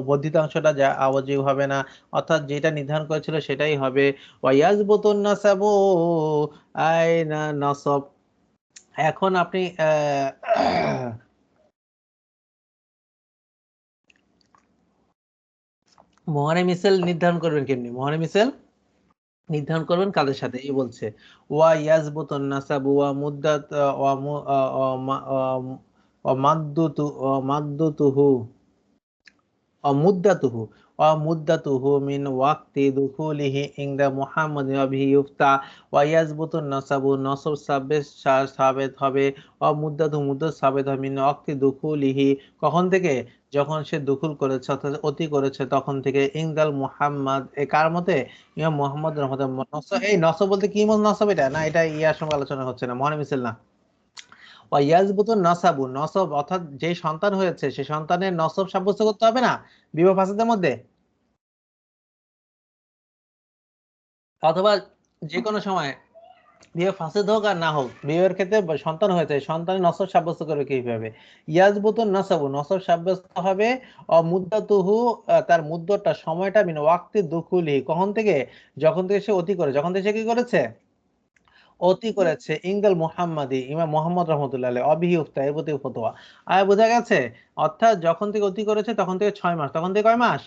[SPEAKER 1] বর্ধিতাংশটা যা ওয়াজিব হবে না, অর্থাৎ যেটা নির্ধারণ করেছিল সেটাই হবে। ওয়া ইয়াজবুতুন নাসাবু আইনা নাসাব, এখন আপনি মহানে মিসেল নির্ধারণ করবেন কেমনি? মহানে মিসেল নির্ধারণ করবেন কাদের সাথে? এই বলছে ওয়া ইয়াজবুতুন নাসাবু ওয়া মুদ্দাত ওয়া মাদ্দুতুহু মুদ্দাতুহু মুদ্দাতুহু মিন ওয়াক্তি দুখুলিহি ইনদা মুহাম্মাদিন ওয়া বিহি ইফতা, ওয়া ইয়াজবুতুন নাসাবু নসব সাবেত হবে, মুদ্দাতু মুদ্দাত সাবেত হবে মিন ওয়াক্তি দুখুলিহি কখন থেকে? যখন সে দুখুল করেছে অর্থাৎ অতি করেছে তখন থেকে, ইনদাল মুহাম্মদ এ কার মতে? ইমাম মুহাম্মদ রহমাতুল্লাহ। নসব এই নসব বলতে কি নসব? এটা না, এটা ইয়ার সঙ্গে আলোচনা হচ্ছে না, মহান মিছিল না। ওয়াইয়াজবুতুন নাসাবু নসব অর্থাৎ যে সন্তান হয়েছে সে সন্তানের নসব সাব্যস্ত করতে হবে না বিবাহ ফাসাদের মধ্যে, অথবা যে কোনো সময় বিয়ে ফাসেদ হোক আর না হোক, বিয়ের ক্ষেত্রে সন্তান হয়েছে সন্তানের নসব সাব্যস্ত করবে কিভাবে? ইয়াজবুতুন নাসাবু নসব সাব্যস্ত হবে, মুদ্দাতুহু তার মুদ্দতটা সময়টা মিন ওয়াক্তি দুখুলি কখন থেকে? যখন থেকে সে অতি করে, যখন থেকে সে কি করেছে অতি করেছে, ইংদাল মুহাম্মাদি ইমাম মোহাম্মদ রহমতুল্লাহ আলাইহি অবিহি উফতা এর প্রতি ফতোয়া। আয় বোঝা গেছে? অর্থাৎ যখন থেকে অতি করেছে তখন থেকে 6 মাস, তখন থেকে কয় মাস?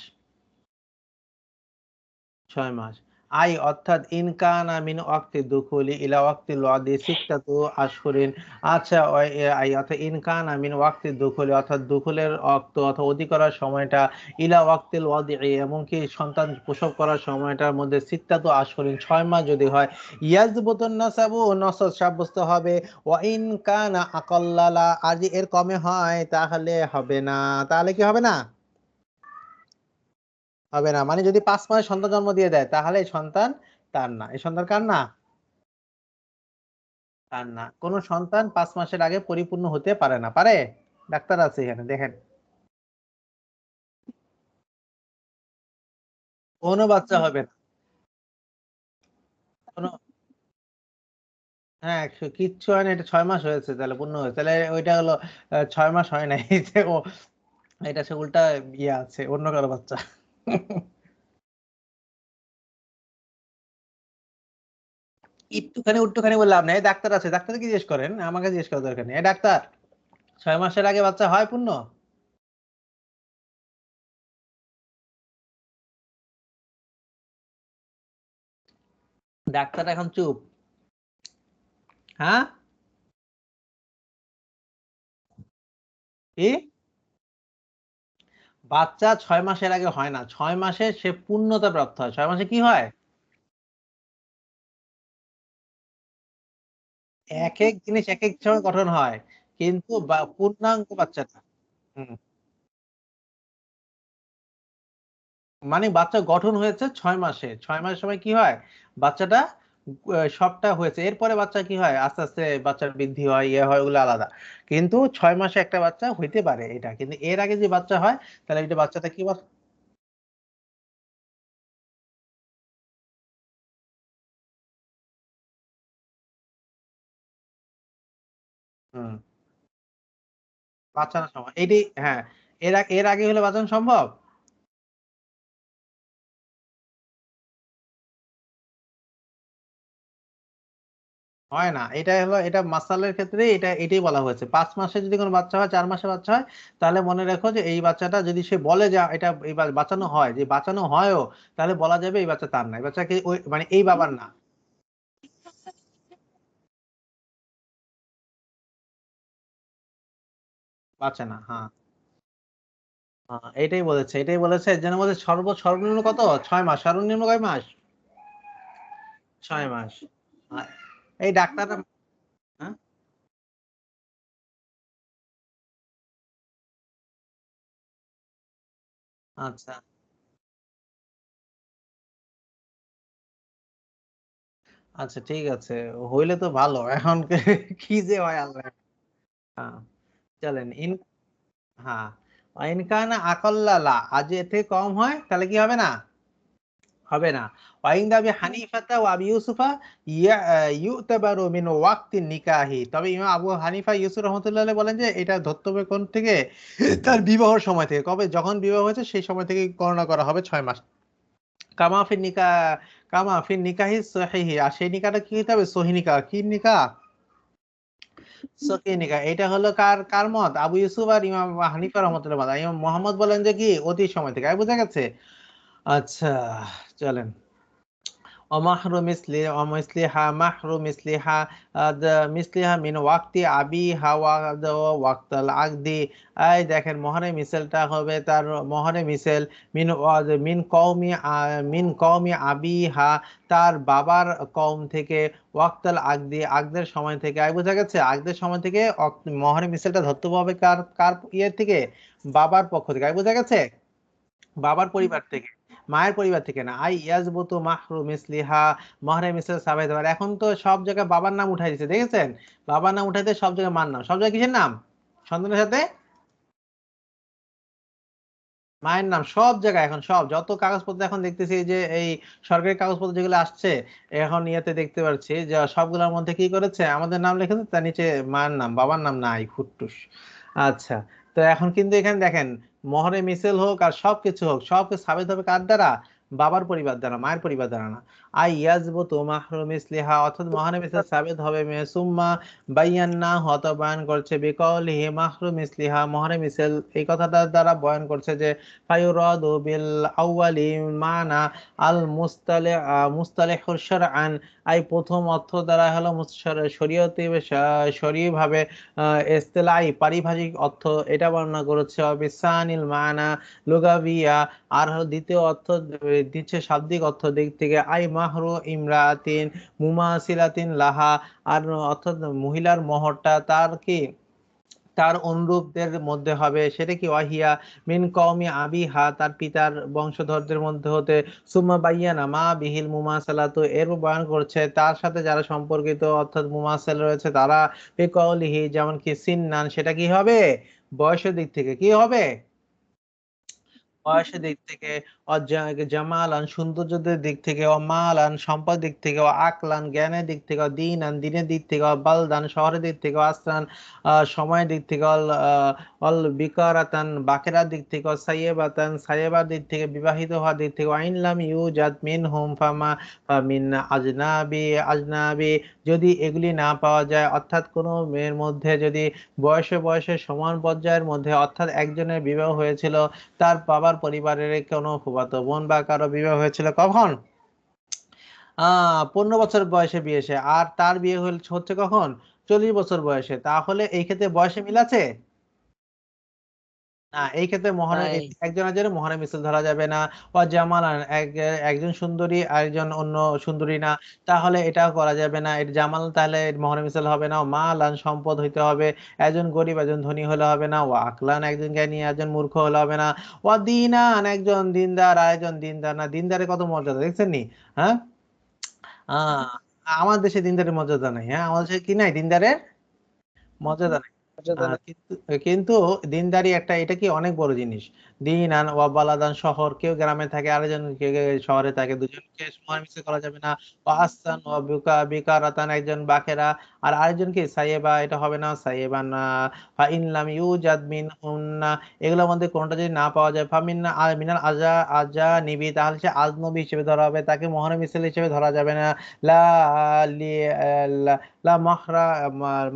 [SPEAKER 1] 6 মাস। আই অর্থাৎ ইনকানা মিন ওয়াক্তি দুখুলি ইলা ওয়াক্তি ওয়াদি সিত্তাতু আশহুরিন। আচ্ছা, আই অর্থাৎ ইনকানা মিন ওয়াক্তি দুখুলি অর্থাৎ দুখুলের অক্ত অথবা অতি করার সময়টা, ইলা ওয়াক্তিল ওয়াদি এমনকি সন্তান প্রসব করার সময়টার মধ্যে সিত্তাতু আশহুরিন 6 মাস যদি হয়, ইয়াজবুতুন নাসাবু নসব সাব্যস্ত হবে। ওয়া ইন কানা আকাল্লালা আর যদি এর কমে হয় তাহলে হবে না, তাহলে কি হবে না? হবে না, মানে যদি 5 মাস সন্তান জন্ম দিয়ে দেয় তাহলে এই সন্তান তার না, এই সন্তান কার না? তার না, কোন সন্তান 5 মাসের আগে পরিপূর্ণ হতে পারে না। পারে? ডাক্তার আছে এখানে, দেখেন। কোনো বাচ্চা হবে না। কোনো, হ্যাঁ, কিচ্ছু হয় না, এটা 6 মাস হয়েছে, তাহলে পূর্ণ হয়েছে। তাহলে ওইটা হলো 6 মাস হয় নাই। যে ও, এটা সে উল্টা ইয়ে আছে, অন্য কারো বাচ্চা। একটুখানি বললাম না, এই ডাক্তার আছে, ডাক্তারকে জিজ্ঞেস করেন, আমাকে জিজ্ঞেস করার দরকার নেই। এই ডাক্তার, 6 মাসের আগে বাচ্চা হয় পূর্ণ? ডাক্তার এখন চুপ। হ্যাঁ, কি? বাচ্চা 6 মাসের আগে হয় না, 6 মাসে সে পূর্ণতা প্রাপ্ত হয়। 6 মাসে কি হয়? এক এক জিনিস এক এক সময় গঠন হয়, কিন্তু পূর্ণাঙ্গ বাচ্চাটা, হুম, মানে বাচ্চা গঠন হয়েছে 6 মাসে। 6 মাসের সময় কি হয়? বাচ্চাটা সবটা হয়েছে। এরপরে বাচ্চা কি হয়? আস্তে আস্তে বাচ্চার বৃদ্ধি হয়, ইয়ে হয়, ওগুলো আলাদা। কিন্তু 6 মাসে একটা বাচ্চা হইতে পারে এটা। কিন্তু এর আগে যে বাচ্চা হয়, তাহলে এটা বাচ্চাটা কি হুম, বাঁচানো সম্ভব। এটি, হ্যাঁ, এর আগে হলে বাঁচানো সম্ভব? হয় না। এটা হলো, এটা মাসালের ক্ষেত্রে এটাই বলা হয়েছে। ৫ মাসে যদি কোনো বাচ্চা হয়, ৪ মাসে বাচ্চা হয়, তাহলে মনে রেখো যে এই বাচ্চাটা যদি সে বলে যে এটা এই বাঁচানো হয়, যে বাঁচানো হয়ও, তাহলে বলা যাবে এই বাচ্চা তার না। এই বাচ্চাকে ওই মানে এই বাবার না। বাঁচে না। হ্যাঁ। এটাই বলেছে। এটাই বলেছে। এর জন্য বলছে সর্বনিম্ন কত? ৬ মাস। সর্বনিম্ন কয় মাস? ৬ মাস। আ এই ডাক্তাররা, হ্যাঁ? আচ্ছা। আচ্ছা, ঠিক আছে। হইলে তো ভালো। এখন কি যে হয় আল্লাহ। হ্যাঁ, চলেন হ্যাঁ, ইনকানা আকাল্লা লা, আর যদি এর থেকে কম হয় তাহলে কি হবে না? হবে না। ওয়াইন্দা আবি হানিফাতা ওয়া আবি ইউসুফা ইউতাবারু মিন ওয়াক্তিন নিকাহি। তবে ইমাম আবু হানিফা ইউসুফ রহমাতুল্লাহ আলাইহি বলেন যে এটা ধরতে হবে কোন থেকে? তার বিবাহের সময় থেকে। কবে? যখন বিবাহ হয়েছে সেই সময় থেকে গণনা করা হবে ৬ মাস। কামা ফিন নিকা কামা ফিন নিকাহি সহিহি। আর সেই নিকাহটা কি হতে হবে? সহিহ নিকাহ। কি নিকাহ? সহিহ নিকাহ। এটা হলো কার মত? আবু ইউসুফ আর ইমাম হানিফা রহমাতুল্লাহ মত। ইমাম মোহাম্মদ বলেন যে কি? অতীত সময় থেকে। বুঝা গেছে? আচ্ছা, চলেন। ومهر مثل ومثلها مهر مثلها مثلها من ওয়াক্তি আবিহা ওয়াক্তাল আকদি। এই দেখেন, মহরে মিসেলটা হবে তার মহরে মিসেল মিন কওমি আবিহা, তার বাবার কওম থেকে, ওয়াক্তাল আকদি, আকদের সময় থেকে। বোঝা গেছে? আকদের সময় থেকে মহরে মিসেলটা ধরতে হবে কার কার ইয়ে থেকে? বাবার পক্ষ থেকে। বোঝা গেছে? বাবার পরিবার থেকে, মায়ের পরিবার থেকে না। ইয়াজবুতু মাহরু মিসলিহা, মাহরে মিসল সাবেত হবার। এখন তো সব জায়গায় বাবার নাম উঠাই দিচ্ছে, দেখেছেন? বাবার নাম উঠাইতে সব জায়গায় মার নাম, সব জায়গায় কিসের নাম? সন্তানের সাথে মায়ের নাম, সব জায়গায় এখন, সব যত কাগজপত্র এখন দেখতেছি যে এই সরকারি কাগজপত্র যেগুলো আসছে, এখন ইয়েতে দেখতে পাচ্ছি যে সবগুলোর মধ্যে কি করেছে, আমাদের নাম লিখেছে, তার নিচে মায়ের নাম, বাবার নাম নাই, ফুটটুস। আচ্ছা, তো এখন কিন্তু এখানে দেখেন, মহরে মিছিল হোক আর সবকিছু হোক, সবকিছু সাবিত হবে কার দ্বারা? বাবার পরিবার দ্বারা, মায়ের পরিবার দ্বারা না। ইয়াজবুতু মাহরু মিসলিহা, অর্থাৎ মহরে মিছিল সাবিত হবে সুম্মা বাইয়ান্না হত বয়ান করছে বিকৌলিহি মাহরু মিসলিহা, মহরে মিছিল এই কথাটার দ্বারা বয়ান করছে যে ফায়ুরাদু বিল আউয়ালি মানা আল মুস্তালিহুর শারআন, এই প্রথম অর্থ দ্বারা হলো শরীয়তি শরীয়ভাবে ইসতিলাহি পারিভাষিক অর্থ, এটা বর্ণনা করেছে। বিসানিল মানা লুগাবিয়া, আর হলো দ্বিতীয় অর্থ দিচ্ছে শাব্দিক অর্থ দিক থেকে, আই মাহরু ইমরাতিন মুমাসিলাতিন লাহা, আর অর্থাৎ মহিলার মহরটা তার কি তার অনুরূপদের মধ্যে হবে, সেটা কি ওয়াহিয়া মিন কওমি আবিহা, তার পিতার বংশধরদের মধ্যে হতে, সুম্মা বাইয়ানা মা বিহিল মুমাসালাতু, এর বয়ান করছে তার সাথে যারা সম্পর্কিত অর্থাৎ মুমাসাল রয়েছে তারা, বিকওলিহি যেমন কি সিন্নান, সেটা কি হবে বয়সের দিক থেকে কি হবে, বয়সের দিক থেকে, জামালান সৌন্দর্যের দিক থেকে, ও মালান সম্পদ দিক থেকে, ও আকলান জ্ঞানের দিক থেকে, ও দিনান দিনের দিক থেকে, ও বালদান শহরের দিক থেকে, ও আসরান সময়ের দিক থেকে, অল বিকারাতান বাকেরার দিক থেকে, ও সাইয়েবাতান সাইয়েবার দিক থেকে, বিবাহিত হওয়ার দিক থেকে, আইনলাম ইউজাদ মিনহুম ফামা মিন আজনাবি আজনাবি, যদি এগুলি না পাওয়া যায় অর্থাৎ কোনো মেয়ের মধ্যে যদি বয়সে বয়সে সমান পর্যায়ের মধ্যে অর্থাৎ একজনের বিবাহ হয়েছিল, তার বাবার পরিবারের কোনো ফুফাতো বোন বা কারো বিবাহ হয়েছিল কখন 15 বছর বয়সে বিয়ে, আর তার বিয়ে হচ্ছে কখন 40 বছর বয়সে, তাহলে এই ক্ষেত্রে বয়সে মিল আছে না, এই ক্ষেত্রে
[SPEAKER 4] নাই।
[SPEAKER 1] একজন একজনের মহারে মিছিল ধরা যাবে না। ও জামালান একজন সুন্দরী আরেকজন অন্য সুন্দরী না, তাহলে এটাও করা যাবে না, এটা জামাল তাহলে মহারে মিছিল হবে না। ও মালান সম্পদ হইতে হবে, একজন গরিব একজন ধনী হলে হবে না। ও আকলান একজন জ্ঞানী একজন মূর্খ হলে হবে না। ও দিনান একজন দিনদার আরেকজন দিনদার না, দিনদারের কত মর্যাদা দেখছেন নি? হ্যাঁ, আহ আমার দেশে দিনদারের মর্যাদা নাই, হ্যাঁ আমাদের দেশে কি নাই দিনদারের মর্যাদা নাই।
[SPEAKER 4] মর্যাদা নাই।
[SPEAKER 1] কিন্তু কিন্তু দিনদারি একটা, এটা কি অনেক বড় জিনিস। দিন আন ওয়াবালাদান শহর, কেউ গ্রামে থাকে আরেকজন কেউ শহরে থাকে, দুজনকে সমান মিশে করা যাবে না। আসান ও বিকারাতান একজন বাকেরা আর আরেকজন কি সাইয়েবা, এটা হবে না সাইয়েবা না। ফা ইনলাম ইউজাদ মিনহুন্না, এগুলোর মধ্যে কোনটা যদি না পাওয়া যায়, ফামিন্না মিনাল আজা আজা নিবি, তাহলে সে আজনবী হিসেবে ধরা হবে, তাকে মহান মিছিল হিসেবে ধরা যাবে না। লা লি লা লা মাহরা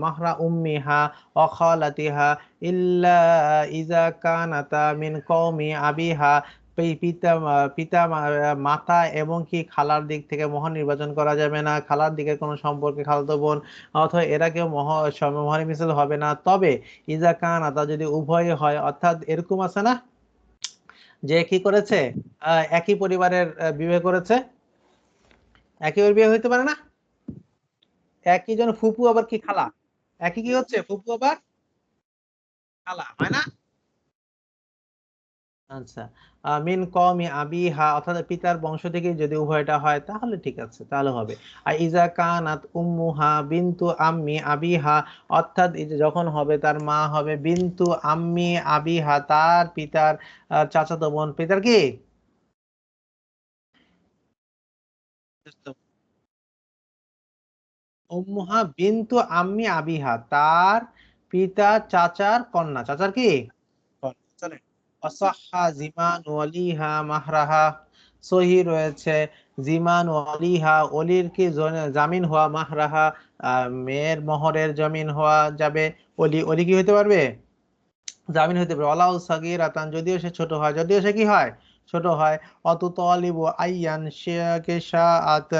[SPEAKER 1] মাহরা উম্মিহা অখালাতিহা ইল্লা ইজা কানাতা মিন কওমি আবিহা, পিতা পিতা মাতা এবং কি খালার দিক থেকে মহান নির্বাচন করা যাবে না, খালার দিকে কোনো সম্পর্কে খালাতো বোন অথবা এরা কেউ মহান মিছিল হবে না। তবে ইজা কানাতা যদি উভয় হয়, অর্থাৎ এরকম আছে না যে কি করেছে একই পরিবারের বিয়ে করেছে, একই বিয়ে হইতে পারে না, একই জন ফুপু আবার কি খালা, একই কি হচ্ছে ফুপু আবার খালা হয় না। আচ্ছা, মিন কওমি আবিহা অর্থাৎ পিতার বংশ থেকে যদি উভয়টা হয় তাহলে ঠিক আছে, তাহলে হবে। আর ইজা কানাত উম্মুহা বিনতু আম্মি আবিহা, অর্থাৎ এই যে যখন হবে তার মা হবে বিনতু আম্মি আবিহা, তার পিতার চাচাতো বোন, পিতার কি উম্মুহা বিনতু আম্মি আবিহা, তার পিতা চাচার কন্যা, চাচার কি কন্যা। চলে অসাহা জিমান ওয়ালিহা মাহরাহা, সহি রয়েছে জিমান ওয়ালিহা, অলির কি জামিন হওয়া, মাহরাহা মেয়ের মোহরের জমিন হওয়া যাবে, অলি অলি কি হইতে পারবে জামিন হইতে পারবে। ওয়ালাউ সাগীরাতান যদিও সে ছোট হয়, যদিও সে কি হয় ছোট হয়। অতুতালিবু আইয়ান কে শাআত,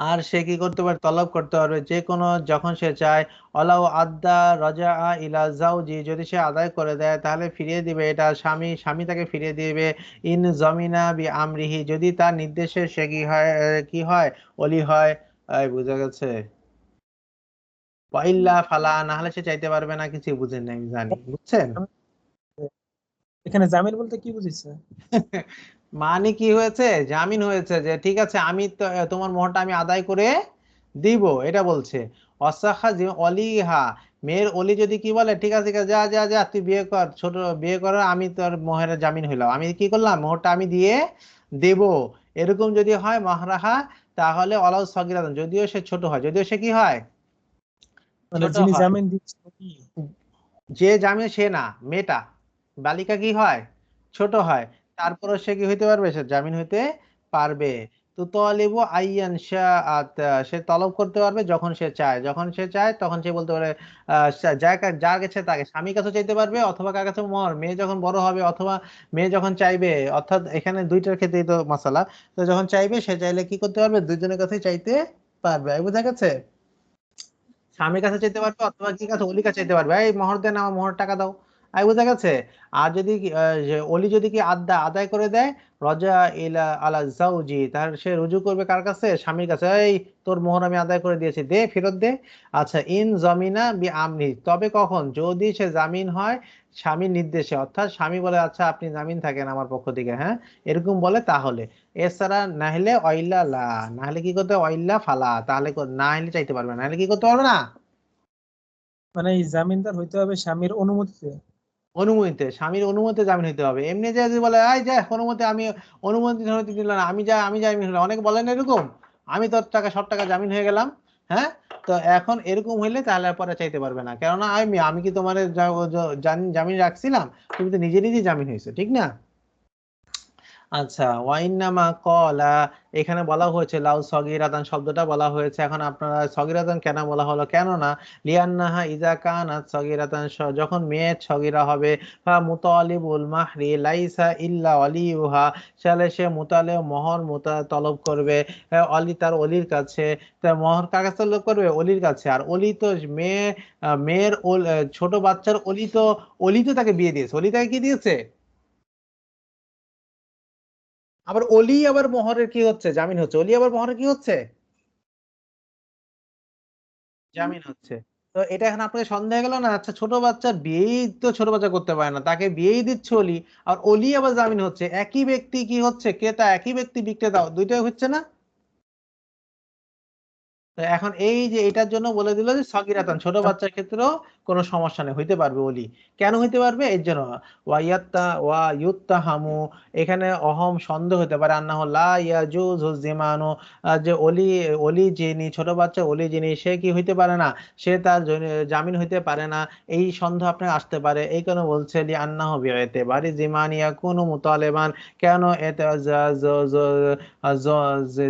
[SPEAKER 1] আর সে কি করতে পারে তলব করতে পারবে যে কোনো যখন সে চায়। অলাউ আদ্দা রাজা ইলা জাউজি, যদি সে আদায় করে দেয় তাহলে ফিরিয়ে দিবে এটা স্বামী, স্বামী তাকে ফিরিয়ে দিবে। ইন জমিনা বি আমরিহি, যদি তার নির্দেশে সে কি হয় কি হয় অলি হয়। বুঝা গেছে? ওয়াইল্লা ফালা, না হলে সে চাইতে পারবে না। কিছু বুঝেন না আমি জানি, বুঝছেন?
[SPEAKER 2] এখানে জামিল বলতে কি বুঝিছে?
[SPEAKER 1] মানে কি হয়েছে জামিন হয়েছে যে ঠিক আছে আমি তোমার মোহরটা আমি আদায় করে দিব, এটা বলছে। অসাখা অলিহা, মেয়ের অলি যদি কি বলে ঠিক আছে ঠিক আছে, যা যা যা তুই বিয়ে কর, ছোট বিয়ে কর, আমি তোর মোহরের জামিন হইলাম, আমি কি করলাম মোহরটা আমি দিয়ে দেব, এরকম যদি হয় মাহরাহা, তাহলে অলাউ সগিরা, যদিও সে ছোট হয়, যদিও সে কি হয়
[SPEAKER 2] মানে
[SPEAKER 1] ছোট
[SPEAKER 2] যিনি
[SPEAKER 1] হয়।
[SPEAKER 2] জামিন দিচ্ছে উনি?
[SPEAKER 1] যে জামিন সে না, মেয়েটা বালিকা কি হয় ছোট হয়, তারপরে সে কি হইতে পারবে সে জামিন হইতে পারবে। তো তলিবু আইয়ান শাআত, সে তলব করতে পারবে যখন সে চায়, যখন সে চায় তখন সে বলতে পারে যার কাছে তাকে স্বামীর কাছে চাইতে পারবে অথবা কার কাছে মর, মেয়ে যখন বড় হবে অথবা মেয়ে যখন চাইবে, অর্থাৎ এখানে দুইটার ক্ষেত্রেই তো মাসালা, তো যখন চাইবে সে চাইলে কি করতে পারবে দুইজনের কাছে চাইতে পারবে, বুঝা গেছে? স্বামীর কাছে চাইতে পারবে অথবা কি কাছে অলির কাছে চাইতে পারবে, এই মোহর দেন আমার মোহর টাকা দাও, বোঝা গেছে? আর যদি যে অলি যদি কি আদায় করে দেয়, রজা ইলা আলা জাওজি, তার সে রুজু করবে কার কাছে? স্বামীর কাছে। এই তোর মোহর আমি আদায় করে দিয়েছি, দে, ফেরত দে। আচ্ছা, ইন জমিনা বি আমনি, তবে কখন? যদি সে জামিন হয় স্বামীর নির্দেশে, অর্থাৎ স্বামী বলে আচ্ছা আপনি জামিন থাকেন আমার পক্ষ থেকে, হ্যাঁ, এরকম বলে তাহলে। এছাড়া না হলে অইল্লা লা, না হলে কি করতে হবে? অইল্লা ফালা, তাহলে না হলে চাইতে পারবে না, না হলে কি করতে পারবে না?
[SPEAKER 2] মানে এই জামিনদার হইতে হবে স্বামীর অনুমতিতে।
[SPEAKER 1] অনুমতিতে, স্বামীর অনুমতিতে জামিন হইতে হবে। এমনি যে যদি বলে আই যা অনুমতি, আমি অনুমতি দিল না, আমি জামিন হলাম, অনেকে বলেন এরকম, আমি তোর টাকা সব টাকা জামিন হয়ে গেলাম, হ্যাঁ, তো এখন এরকম হইলে তাহলে আর পরে চাইতে পারবে না, কেননা আমি কি তোমার জামিন রাখছিলাম? তুমি তো নিজে নিজে জামিন হয়েছে, ঠিক না? আচ্ছা, ওয়াইন্নামা কলা, এখানে বলা হয়েছে লাউ সগীরাতান শব্দটা বলা হয়েছে। এখন আপনারা সগীরাতান কেন বলা হলো? কেননা লিয়ান্নাহা ইজা কানাত সগীরাতান, যখন মেয়ে সগীরা হবে, ফা মুতালিবুল মাহরি লাইসা ইল্লা ওয়ালিউহা, তাহলে সে মোহর তলব করবে অলি, তার অলির কাছে। তা মোহর কার কাছে তলব করবে? অলির কাছে। আর অলি তো মেয়ের ছোট বাচ্চার অলি তো তাকে বিয়ে দিয়েছে, অলি তাকে কি দিয়েছে? আবার অলি আবার মোহরের কি হচ্ছে? জামিন হচ্ছে। অলি আবার মোহরের কি হচ্ছে? জামিন হচ্ছে। তো এটা এখন আপনাকে সন্দেহ গেল না? আচ্ছা, ছোট বাচ্চার বিয়েই তো ছোট বাচ্চা করতে পারে না, তাকে বিয়েই দিচ্ছে অলি, আর অলি আবার জামিন হচ্ছে। একই ব্যক্তি কি হচ্ছে? ক্রেতা, একই ব্যক্তি বিক্রেতা, দুইটাই হচ্ছে না? তো এখন এই যে এটার জন্য বলে দিল যে সগীরাতান, ছোট বাচ্চার ক্ষেত্রেও কোনো সমস্যা নেই, হইতে পারবে ওলি। কেন হইতে পারবে? এর জন্য ওয়া ইউত্তাহামু, এখানে অহম সন্দেহ হতে পারে, আন্নাহু লা ইয়াজুজু জিমানু, যে অলি যিনি, ছোট বাচ্চা অলি যিনি, সে কি হইতে পারে না, সে তার জামিন হইতে পারে না, এই সন্দেহ আপনার আসতে পারে। এই কারণে বলছে লি আন্নাহু বিইতিবারি জিমান ইয়াকুনু মুতালিবান, কেন এতে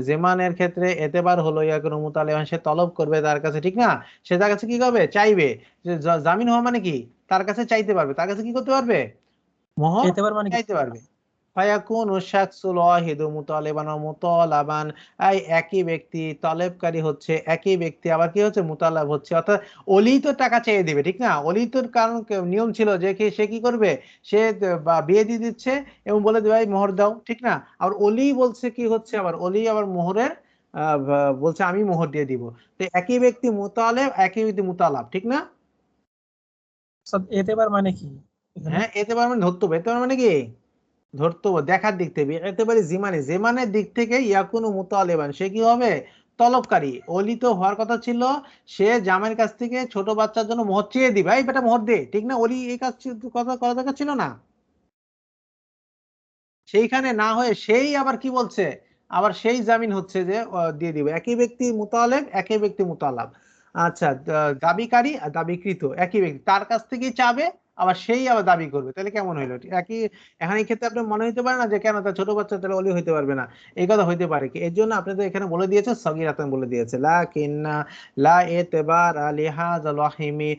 [SPEAKER 1] জেমানের ক্ষেত্রে এতেবার হলো ইয়াকুনু মুতালিবান, সে তলব করবে তার কাছে, ঠিক না? সে তার কাছে কি করবে? চাইবে। যে জামিন হওয়া মানে কি? তার কাছে চাইতে পারবে, তার কাছে কি করতে পারবে? মোহর
[SPEAKER 2] চাইতে পার মানে কি?
[SPEAKER 1] চাইতে পারবে। ফায়াকুনু শাখসুল ওয়াহিদু মুতালিবান ওয়া মুতালাবান, এই একই ব্যক্তি তলবকারী হচ্ছে, একই ব্যক্তি আবার কি হচ্ছে? মুতালাব হচ্ছে। অর্থাৎ অলি তো টাকা চেয়ে দিবে, ঠিক না? অলি তোর কারণ নিয়ম ছিল যে সে কি করবে? সে বা বিয়ে দিয়ে দিচ্ছে এবং বলে দেবে এই মোহর দাও, ঠিক না? আর অলি বলছে কি হচ্ছে? আবার অলি আবার মোহরের বলছে আমি মোহর দিয়ে দিব। তো একই ব্যক্তি মুতালেব, একই ব্যক্তি মুতালাব, ঠিক না?
[SPEAKER 2] এতে পার মানে কি এখানে?
[SPEAKER 1] হ্যাঁ, এতে পার মানে ধরতে হবে। এতে পার মানে কি? ধরতে হবে, দেখার দিক থেকে। একেবারে জেমানের দিক থেকে ইয়াকুনু মুতালিবান, সে কি হবে? তলবকারী। অলি তো হওয়ার কথা ছিল, সে জামাইয়ের কাছ থেকে ছোট বাচ্চার জন্য মোহর চেয়ে দিবে, এই বেটা মোহর দে, ঠিক না? অলি এই কাজ কথা করা দরকার ছিল না? সেইখানে না হয়ে সেই আবার কি বলছে? আবার সেই জামিন হচ্ছে যে দিয়ে দিবে। একই ব্যক্তি মুতালেব, একই ব্যক্তি মুতালাব। আচ্ছা, দাবিকারী আর দাবিকৃত একই ব্যক্তি, তার কাছ থেকেই চাবে, আবার সেই আবার দাবি করবে, তাহলে কেমন হইলো? একই। এখন এই ক্ষেত্রে আপনার মনে হইতে পারে না যে কেন তার ছোট বাচ্চা তাহলে অলি হইতে পারবে না? এই কথা হইতে পারে কি? এর জন্য আপনাদের এখানে বলে দিয়েছে সগীরাতান বলে দিয়েছে। লাকিন্না লা এতেবার লিহাযাল ওয়াহিমি,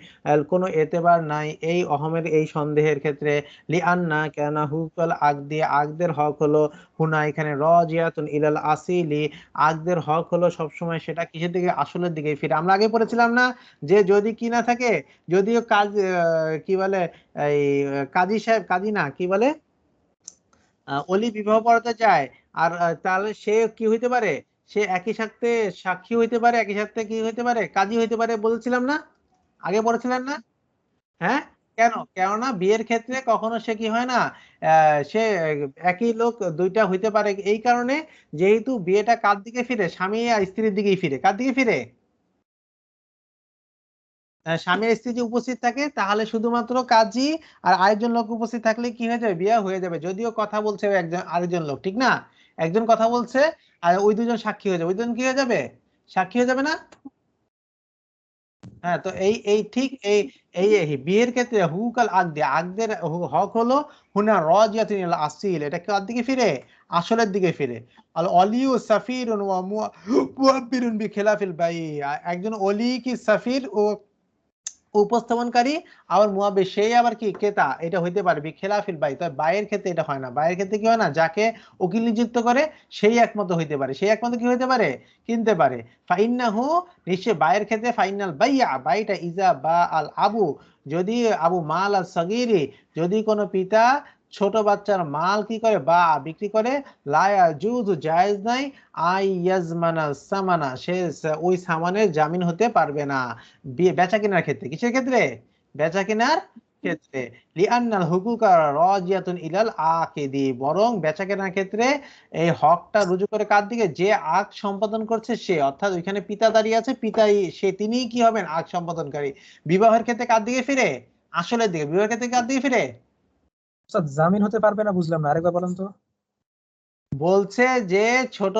[SPEAKER 1] কোনো এতেবার নাই এই অহমের, এই সন্দেহের ক্ষেত্রে। লিআন্না কেননা হুকুল আকদি, আকদের হক হলো, হুনা এখানে রাজিয়াতুন ইলাল আসিলি, আকদের হক হলো সবসময় সেটা কিসের দিকে? আসলের দিকে ফিরে। আমরা আগে পড়েছিলাম না যে যদি কি না থাকে, যদিও কাজ কি বলে, এই কাজী সাহেব, কাজী না, কি বলে, অলি বিবাহ পড়াতে চায়, আর তাহলে সে কি হইতে পারে? সে একই সাথে সাক্ষী হইতে পারে, একই সাথে কি হইতে পারে? কাজী হইতে পারে, বলছিলাম না? আগে পড়েছিলেন না? হ্যাঁ, কেন? কেননা বিয়ের ক্ষেত্রে কখনো সে কি হয় না, সে একই লোক দুইটা হইতে পারে এই কারণে, যেহেতু বিয়েটা কার দিকে ফিরে? স্বামী আর স্ত্রীর দিকেই ফিরে। কার দিকে ফিরে? স্বামী আর স্ত্রী যে উপস্থিত থাকে, তাহলে শুধুমাত্র কাজী আর আরেকজন লোক উপস্থিত থাকলে কি হয়ে যাবে? বিয়ে হয়ে যাবে। যদিও কথা বলছে একজন আরেকজন লোক, ঠিক না? একজন কথা বলছে আর ওই দুজন সাক্ষী হয়ে যাবে, ওই দুজন কি হয়ে যাবে? সাক্ষী হয়ে যাবে না? হ্যাঁ, তো এই এই ঠিক এই এই এই বিয়ের ক্ষেত্রে হুকাল আকদি, আকদের হক হলো হুনা রাজিয়াতুন ইলা আসিল, এটা কার দিকে ফিরে? আসলের দিকে ফিরে। আল অলিউ সাফিরুন ওয়া মুআব্বিরুন বিখিলাফিল বাই, একজন অলি কি সাফির ও উপস্থাপনকারী আবার মুয়াব্বির সেই আবার কি ক্রেতা, এটা হইতে পারে বিখিলাফিল বাই, তবে বাইয়ের ক্ষেত্রে এটা হয় না। বাইয়ের ক্ষেত্রে কি হয় না, যাকে উকিল নিযুক্ত করে সেই একমত হইতে পারে, সেই একমত কি হইতে পারে, কিনতে পারে। ফাইন্নাহু, নিশ্চয় বাইয়ের ক্ষেত্রে, ফাইনাল বাইয়া, বাইটা ইজা বা আল আবু, যদি আবু মাল আল সগীরি, যদি কোনো পিতা ছোট বাচ্চার মাল কি করে বা বিক্রি করে, লা ইয়াজুজু, জায়েজ নাই, আই ইয়াজমানা সামানা, সে ওই সামানের জামিন হতে পারবে না। বেচা কেনার ক্ষেত্রে, কিসের ক্ষেত্রে, বেচা কেনার ক্ষেত্রে, লিআন্নাল হুকুকা রাজিয়াতুন ইলাল আকিদি, বরং বেচা কেনার ক্ষেত্রে এই হকটা রুজু করে কার দিকে, যে আক সম্পাদন করছে সে, অর্থাৎ ওইখানে পিতা দাঁড়িয়ে আছে, পিতাই সে, তিনিই কি হবেন, আক সম্পাদনকারী। বিবাহের ক্ষেত্রে কার দিকে ফিরে, আসলের দিকে। বিবাহের ক্ষেত্রে কার দিকে ফিরে,
[SPEAKER 2] ওস্তাদ জামিন হতে পারবে না, বুঝলাম না, আরেকবার বলেন তো।
[SPEAKER 1] বলছে যে ছোট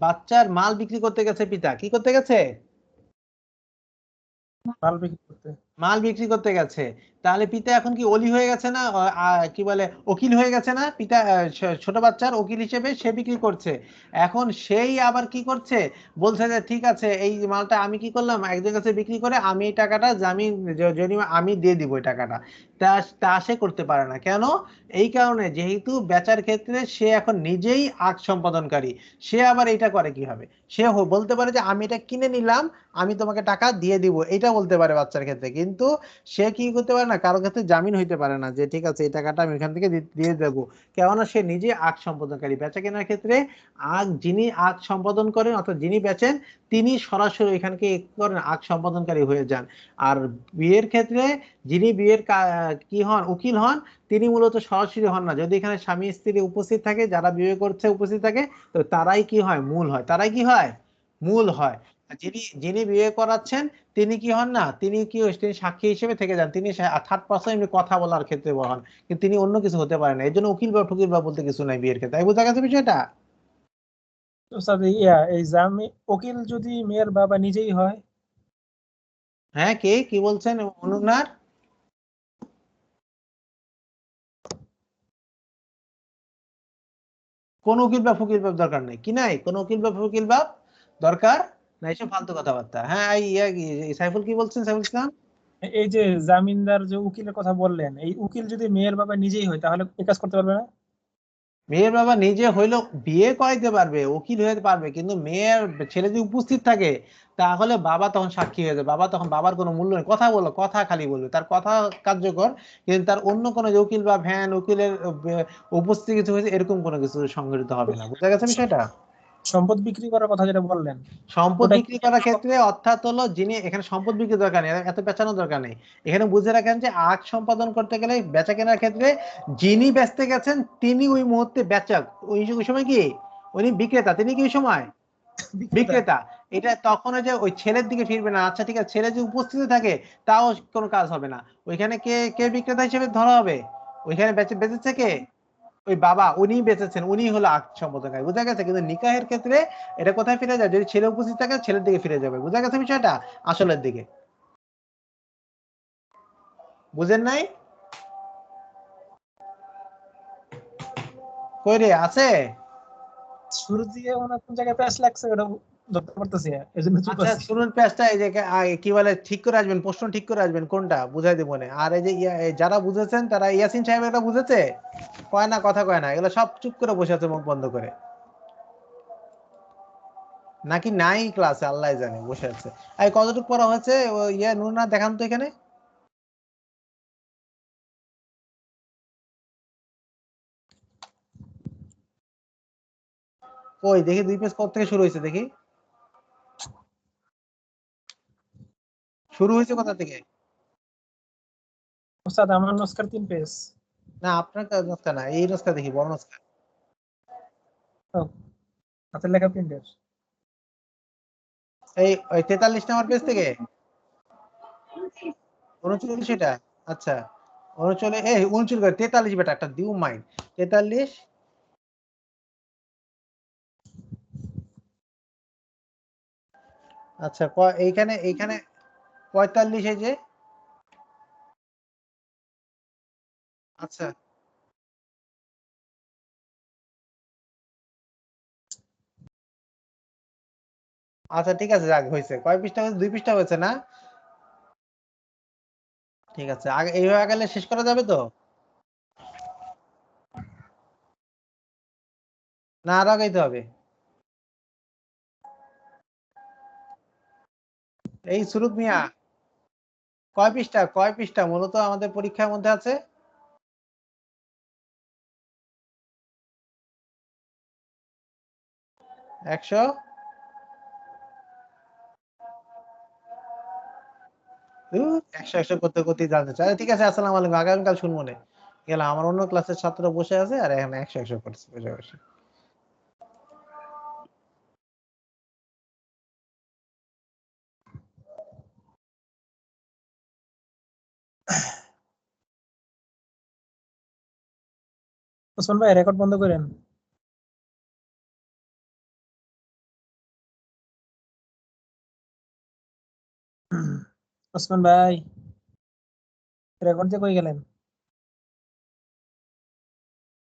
[SPEAKER 1] বাচ্চার মাল বিক্রি করতে গেছে পিতা, কি করতে গেছে,
[SPEAKER 2] মাল বিক্রি করতে।
[SPEAKER 1] মাল বিক্রি করতে গেছে, তাহলে পিতা এখন কি অলি হয়ে গেছে না, কি বলে, উকিল হয়ে গেছে না, পিতা ছোট বাচ্চার উকিল হিসেবে সে বিক্রি করছে। এখন সেই আবার কি করছে, বলছে যে ঠিক আছে, এই মালটা আমি কি করলাম, একজনের কাছে বিক্রি করে আমি এই টাকাটা জামিন জরিমানা আমি দিয়ে দিব এই টাকাটা। তা তা সে করতে পারে না, কেন, এই কারণে যেহেতু বেচার ক্ষেত্রে সে এখন নিজেই আগ সম্পাদনকারী। সে আবার এটা করে কি হবে, সে বলতে পারে যে আমি এটা কিনে নিলাম, আমি তোমাকে টাকা দিয়ে দিব, এটা বলতে পারে বাচ্চার ক্ষেত্রে। কিন্তু সে কি করতে পারে না, কারো ক্ষেত্রে জামিন হইতে পারে না যে ঠিক আছে এই টাকাটা আমি এখান থেকে দিয়ে দেবো, কেননা সে নিজে আগ সম্পাদনকারী। বেচা কেনার ক্ষেত্রে যিনি আগ সম্পাদন করেন, অর্থাৎ যিনি বেচেন, তিনি সরাসরি এখানকে করেন, আগ সম্পাদনকারী হয়ে যান। আর বিয়ের ক্ষেত্রে যিনি বিয়ের কি হন, উকিল হন, তিনি মূলত সরাসরি হন না। যদি এখানে স্বামী স্ত্রী উপস্থিত থাকে, যারা বিয়ে করছে উপস্থিত থাকে, তো তারাই কি হয়, মূল হয়, তারাই কি হয়, মূল হয়। আর যিনি যিনি বিয়ে করাচ্ছেন, তিনি কি হন না, তিনি কি, তিনি সাক্ষী হিসেবে থেকে যান, তিনি থার্ড পার্সন, এমনি কথা বলার ক্ষেত্রে হন, কিন্তু তিনি অন্য কিছু হতে পারেন না। এই জন্য উকিল বা ঠুকিল বা বলতে কিছু নাই বিয়ের ক্ষেত্রে। বুঝা গেছে বিষয়টা?
[SPEAKER 2] ওস্তাদ এই উকিল যদি মেয়ের বাবা নিজেই হয়?
[SPEAKER 1] হ্যাঁ, কে কি বলছেন, অনুনার? কোন উকিল বা ফকির বাপ দরকার নেই, কি নাই, কোন উকিল বা ফকির বাপ দরকার নাই, সব ফালতু কথাবার্তা। হ্যাঁ, সাইফুল কি বলছেন, সাইফুল ইসলাম?
[SPEAKER 2] এই যে জামিনদার যে উকিলের কথা বললেন, এই উকিল যদি মেয়ের বাবা নিজেই হয় তাহলে এই কাজ করতে পারবে না?
[SPEAKER 1] মেয়ের বাবা নিজে হইলো বিয়ে করাইতে পারবে, উকিল হয়ে পারবে, কিন্তু মেয়ের ছেলে যদি উপস্থিত থাকে, তাহলে বাবা তখন সাক্ষী হয়ে যাবে। বাবা তখন, বাবার কোনো মূল্য নেই, কথা বলো, কথা খালি বলবে, তার কথা কার্যকর, কিন্তু তার অন্য কোনো যে উকিল বা ভ্যান উকিলের উপস্থিতি কিছু হয়েছে এরকম কোনো কিছু সংঘটিত হবে না। বুঝা গেছে বিষয়টা?
[SPEAKER 2] সম্পদ বিক্রি করার কথা যেটা বললেন,
[SPEAKER 1] সম্পদ
[SPEAKER 2] ওটা কি
[SPEAKER 1] বিক্রি করার ক্ষেত্রে, অর্থাৎ হলো যিনি, এখানে সম্পদ বিক্রি দরকার নেই, এত পেঁচানোর দরকার নেই। এখানে বুঝে রাখেন যে আগ সম্পাদন করতে গেলে বেচা কেনার ক্ষেত্রে যিনি বেচতে গেছেন তিনি ওই মুহূর্তে বেচক, ওই সময় কি, উনি বিক্রেতা, তিনি কি ওই সময়
[SPEAKER 2] বিক্রেতা?
[SPEAKER 1] বিক্রেতা। এটা তখন যে ওই ছেলের দিকে ফিরবে না। আচ্ছা ঠিক আছে, ছেলে যদি উপস্থিত থাকে তাও কোনো কাজ হবে না। ওইখানে কে কে বিক্রেতা হিসেবে ধরা হবে, ওইখানে বেচেছে কে, ওই বাবা, উনি বেঁচেছেন, উনি হলো আগ সম্পাদনকারী। বুঝা গেছে? কিন্তু নিকাহের ক্ষেত্রে এটা কোথায় ফিরে যায়, যদি ছেলে উপস্থিত থাকে ছেলের দিকে ফিরে যাবে। বুঝা গেছে বিষয়টা, আসলের দিকে। বুঝেন নাই? কই রে, আছে?
[SPEAKER 2] শুরু দিয়ে মনে হয় কোন জায়গায় প্যাচ লাগছে, ওটা ধরতে পারতেছি না, এই জন্য চুপ
[SPEAKER 1] আচ্ছা,
[SPEAKER 2] আছি।
[SPEAKER 1] শুনুন পেজটা, এই যে কি বলে, ঠিক করে আসবেন, প্রশ্ন ঠিক করে আসবেন, কোনটা বুঝাই দিব মনে। আর এই যে যারা বুঝেছেন তারা, ইয়াসিন সাহেব এটা বুঝেছে, কয় না, কথা কয় না, এগুলো সব চুপ করে বসে আছে মুখ বন্ধ করে, নাকি নাই ক্লাসে, আল্লাহ জানে বসে আছে। এই কতটুকু পড়া হয়েছে, নুরনা দেখান তো এখানে। কই দেখি, 2 পেজ কত থেকে শুরু হয়েছে দেখি, শুরু হয়েছে কোথা থেকে?
[SPEAKER 2] ওস্তাদ আমার নস্কার 3 পেজ।
[SPEAKER 1] না, আপনার নস্কা না, এই নস্কা দেখি, বড় নস্কা।
[SPEAKER 2] হাতের লেখা প্রিন্টের।
[SPEAKER 1] এই ওই 43 নম্বর পেজ থেকে, 39 এটা, আচ্ছা, 39, 39 43 বেটা, একটা দিউ মাইন্ড, 43। আচ্ছা, এইখানে এইখানে 45, এই যে, আচ্ছা আচ্ছা ঠিক আছে, যাক হয়েছে, কয় পৃষ্ঠা হয়েছে, 2 পৃষ্ঠা হয়েছে না? ঠিক আছে, আগে এইভাবে গেলে শেষ করা যাবে তো, না আরো আগাইতে হবে? এই সুরুত মিয়া, কয় পৃষ্ঠা মূলত আমাদের পরীক্ষার মধ্যে আছে? 100 100 করতে করতে জানতে চাই। ঠিক আছে, আসসালামু আলাইকুম, আগামীকাল শুনবো নে। গেলাম, আমার অন্য ক্লাসের ছাত্র বসে আছে আর এখানে 100 করছে বসে বসে।
[SPEAKER 2] ওসমান ভাই রেকর্ড বন্ধ করেন। ওসমান ভাই রেকর্ড দিয়ে কই গেলেন?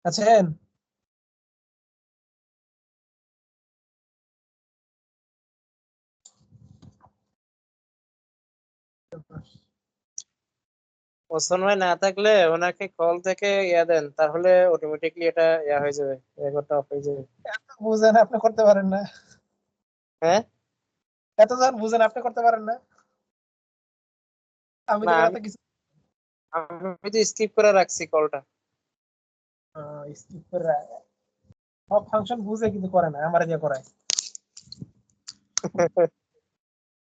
[SPEAKER 2] আছেন?
[SPEAKER 4] ওসমান ভাই না থাকলে ওনাকে কল থেকে ইয়া দেন, তাহলে অটোমেটিকলি এটা ইয়া হয়ে যাবে, রেকর্ডটা অফ হয়ে যাবে।
[SPEAKER 2] এত বুঝেন আপনি করতে পারেন না?
[SPEAKER 4] হ্যাঁ
[SPEAKER 2] এত জন বুঝেন আপনি করতে পারেন না? আমি
[SPEAKER 4] না,
[SPEAKER 2] তো
[SPEAKER 4] আমি
[SPEAKER 2] এত কিছু
[SPEAKER 4] আমি তো স্কিপ করে রাখছি কলটা।
[SPEAKER 2] স্কিপ করে সব ফাংশন বুঝে কিন্তু করে না, আমার দিয়ে করায়।